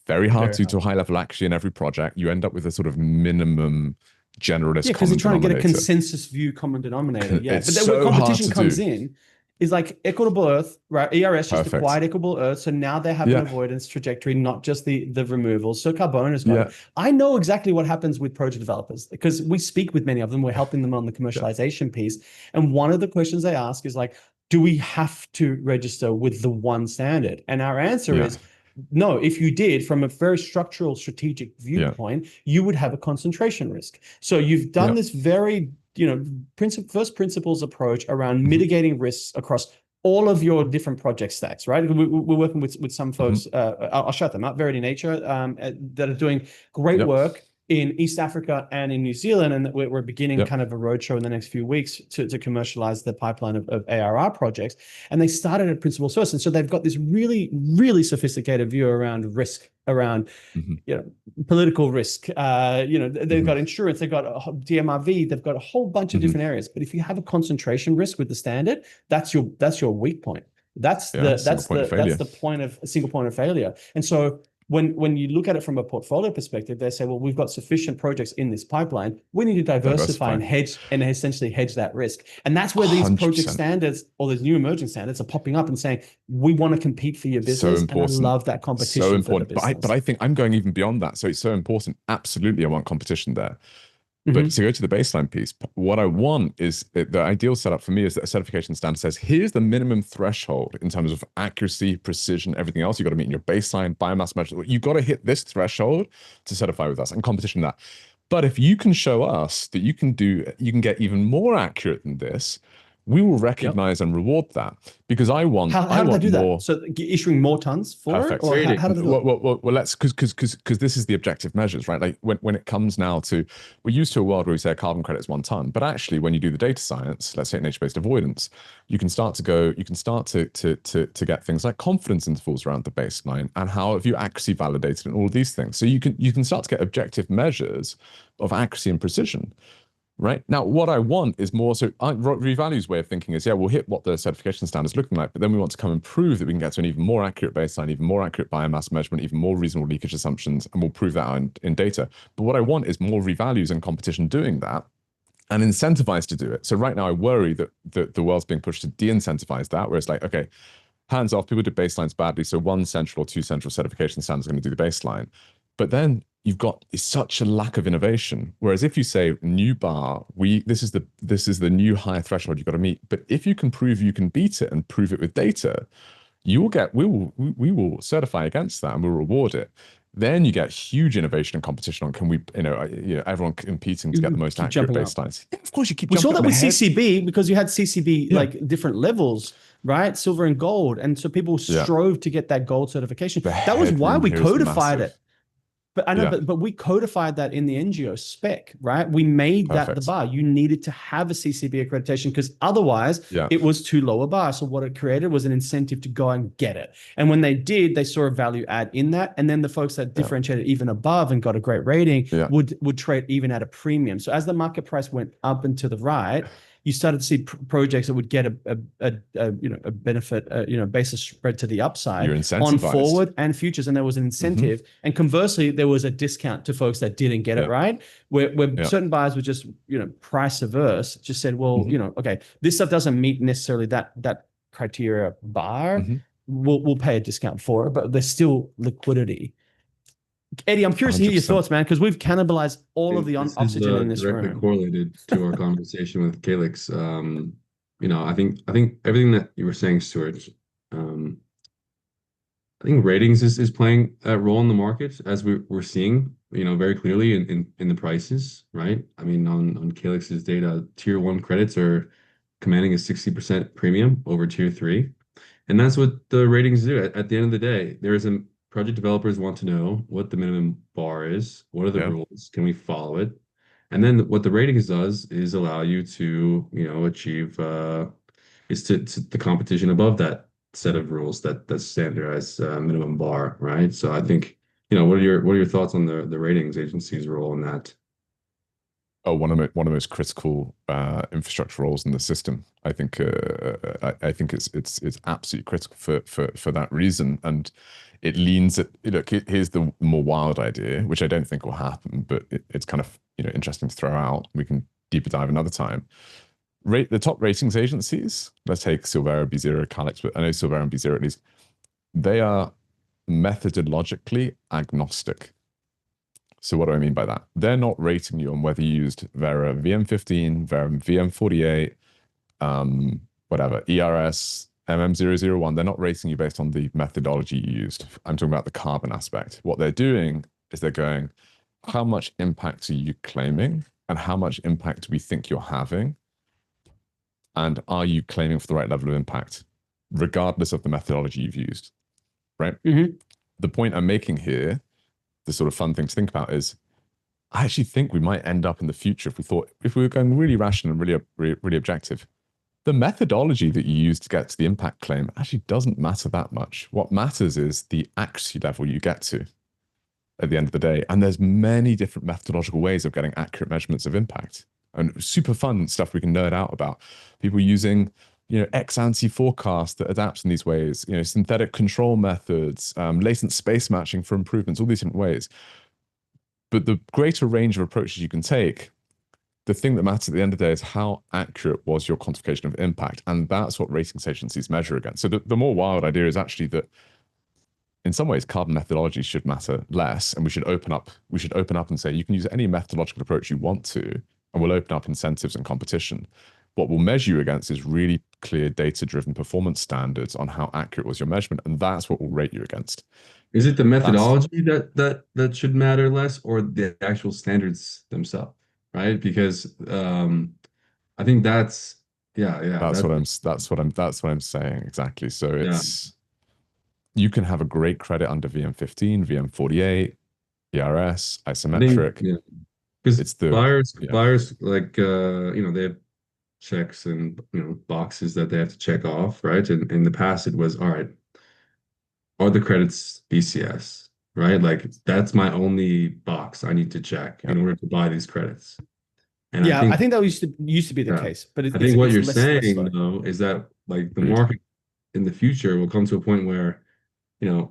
Very hard to do to a high level actually in every project. You end up with a sort of minimum generalist because they're trying to get a denominator. consensus view common denominator. Yeah, It's but then so where competition hard to comes do. in is like equitable earth, right? ERS just Perfect. acquired equitable earth, so now they have an avoidance trajectory, not just the removal. So Carbon has got it. I know exactly what happens with project developers because we speak with many of them. We're helping them on the commercialization piece, and one of the questions they ask is like, do we have to register with the one standard? And our answer is no. If you did, from a very structural, strategic viewpoint, you would have a concentration risk. So you've done this very, first principles approach around mitigating risks across all of your different project stacks, right? We're working with some folks. I'll shout them out. Verity Nature that are doing great work in East Africa and in New Zealand, and we're beginning kind of a roadshow in the next few weeks to commercialize the pipeline of ARR projects. And they started at principles first, and so they've got this really, really sophisticated view around risk, around political risk. They've got insurance, they've got DMRV, they've got a whole bunch of different areas. But if you have a concentration risk with the standard, that's your weak point. That's the point of a single point of failure. And so when you look at it from a portfolio perspective, they say, well, we've got sufficient projects in this pipeline. We need to diversify and hedge and essentially hedge that risk. And that's where these 100%. project standards or these new emerging standards are popping up and saying, we want to compete for your business. So important. And I love that competition. So important. For the business. But I think I'm going even beyond that. So it's so important. Absolutely, I want competition there. But to go to the baseline piece, what I want is the ideal setup for me is that a certification standard says, here's the minimum threshold in terms of accuracy, precision, everything else. You've got to meet in your baseline, biomass measure. You've got to hit this threshold to certify with us and competition that. But if you can show us that you can get even more accurate than this, we will recognize and reward that because I want. How do they do more, that? So issuing more tons for perfect. it, or how do they do it? Well, let's because this is the objective measures, right? Like when it comes now to, we're used to a world where we say a carbon credit is 1 ton, but actually when you do the data science, let's say nature-based avoidance, you can start to get things like confidence intervals around the baseline and how have you accuracy validated and all of these things. So you can start to get objective measures of accuracy and precision. Right now, what I want is more. So, Revalue's way of thinking is, we'll hit what the certification standard's looking like, but then we want to come and prove that we can get to an even more accurate baseline, even more accurate biomass measurement, even more reasonable leakage assumptions, and we'll prove that out in data. But what I want is more revalues and competition doing that, and incentivized to do it. So right now, I worry that the world's being pushed to de-incentivize that, where it's like, okay, hands off, people did baselines badly, so 1 central or 2 central certification standards are going to do the baseline. But then you've got such a lack of innovation. Whereas if you say new bar, this is the new higher threshold you've got to meet. But if you can prove you can beat it and prove it with data, we will certify against that and we'll reward it. Then you get huge innovation and competition on, can we, everyone competing to get the most accurate baselines. Yeah, of course, you keep. We saw that with ahead. CCB because you had CCB like different levels, right? Silver and gold, and so people strove to get that gold certification. That was why we codified it. But I know, but we codified that in the NGO spec, right? We made that the bar. You needed to have a CCB accreditation because otherwise it was too low a bar. So what it created was an incentive to go and get it. And when they did, they saw a value add in that. And then the folks that differentiated even above and got a great rating would trade even at a premium. So as the market price went up and to the right, you started to see projects that would get a benefit, basis spread to the upside on forward and futures, and there was an incentive. And conversely, there was a discount to folks that didn't get it right, where certain buyers were just price averse, just said, well, okay, this stuff doesn't meet necessarily that criteria bar. We'll pay a discount for it, but there's still liquidity. Eddie, I'm curious to hear your thoughts, man, because we've cannibalized all of the oxygen in this room. Directly correlated to our conversation with Calyx. I think everything that you were saying, Stuart, I think ratings is playing a role in the market, as we're seeing, very clearly in the prices, right? I mean, on Calix's data, tier one credits are commanding a 60% premium over tier three. And that's what the ratings do. At the end of the day, project developers want to know what the minimum bar is, what are the Yeah. rules, can we follow it? And then what the ratings does is allow you to, achieve is to the competition above that set of rules, that standardized minimum bar, right? So I think, what are your thoughts on the ratings agency's role in that? Oh, one of the most critical infrastructure roles in the system. I think I think it's absolutely critical for that reason, and it leans at, look, here's the more wild idea, which I don't think will happen, but it's kind of interesting to throw out. We can deeper dive another time. Rate the top ratings agencies. Let's take Silvera, B0, Calix, but I know Silvera and B0 at least. They are methodologically agnostic. So what do I mean by that? They're not rating you on whether you used Vera VM15, Vera VM48, whatever, ERS, MM001. They're not rating you based on the methodology you used. I'm talking about the carbon aspect. What they're doing is they're going, how much impact are you claiming? And how much impact do we think you're having? And are you claiming for the right level of impact, regardless of the methodology you've used, right? Mm-hmm. The point I'm making here, the sort of fun thing to think about is, I actually think we might end up in the future, if we were going really rational and really objective, the methodology that you use to get to the impact claim actually doesn't matter that much. What matters is the accuracy level you get to at the end of the day. And there's many different methodological ways of getting accurate measurements of impact, and super fun stuff we can nerd out about. People using ex-ante forecast that adapts in these ways, synthetic control methods, latent space matching for improvements, all these different ways. But the greater range of approaches you can take, the thing that matters at the end of the day is how accurate was your quantification of impact. And that's what ratings agencies measure against. So the more wild idea is actually that in some ways, carbon methodology should matter less, and we should open up and say, you can use any methodological approach you want to, and we'll open up incentives and competition. What we'll measure you against is really clear data-driven performance standards on how accurate was your measurement, and that's what we'll rate you against. Is it the methodology that should matter less, or the actual standards themselves, right? Because I think that's what I'm saying exactly. So it's you can have a great credit under VM15, VM48, ERS, isometric. Because it's buyers like they have checks and boxes that they have to check off, right? And in the past it was, all right, are the credits BCS, right? Like that's my only box I need to check in order to buy these credits. And I think that used to be the case, but I think what you're saying though is that like the market in the future will come to a point where it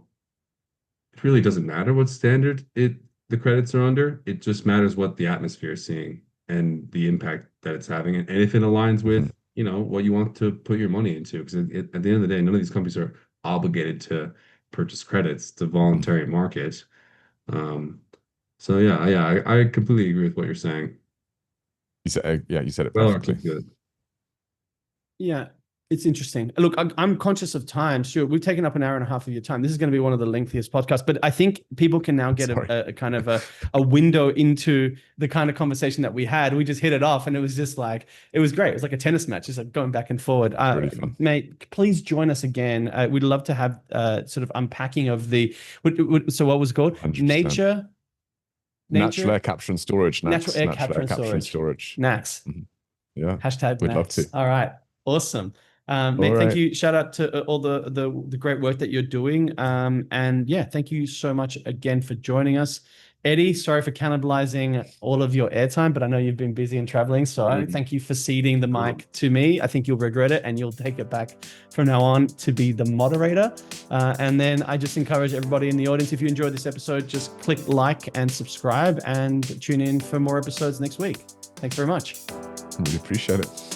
really doesn't matter what standard the credits are under. It just matters what the atmosphere is seeing and the impact that it's having, and if it aligns with what you want to put your money into. Because at the end of the day, none of these companies are obligated to purchase credits. It's a voluntary market. So I completely agree with what you're saying. You said it Well perfectly. articulated. Yeah, it's interesting. Look, I'm conscious of time. Stuart, we've taken up an hour and a half of your time. This is going to be one of the lengthiest podcasts, but I think people can now get a kind of a window into the kind of conversation that we had. We just hit it off, and it was just like, it was great. It was like a tennis match, just like going back and forward. Really fun. Mate, please join us again. We'd love to have sort of unpacking of so what was it called? 100%. Natural air capture and storage. Natural air capture and storage. NACS. Yeah. Hashtag We'd NACS. love to. All right. Awesome. Mate, thank you. Shout out to all the great work that you're doing. And yeah, thank you so much again for joining us. Eddie, sorry for cannibalizing all of your airtime, but I know you've been busy and traveling. So thank you for ceding the mic to me. I think you'll regret it, and you'll take it back from now on to be the moderator. And then I just encourage everybody in the audience, if you enjoyed this episode, just click like and subscribe and tune in for more episodes next week. Thanks very much. Really appreciate it.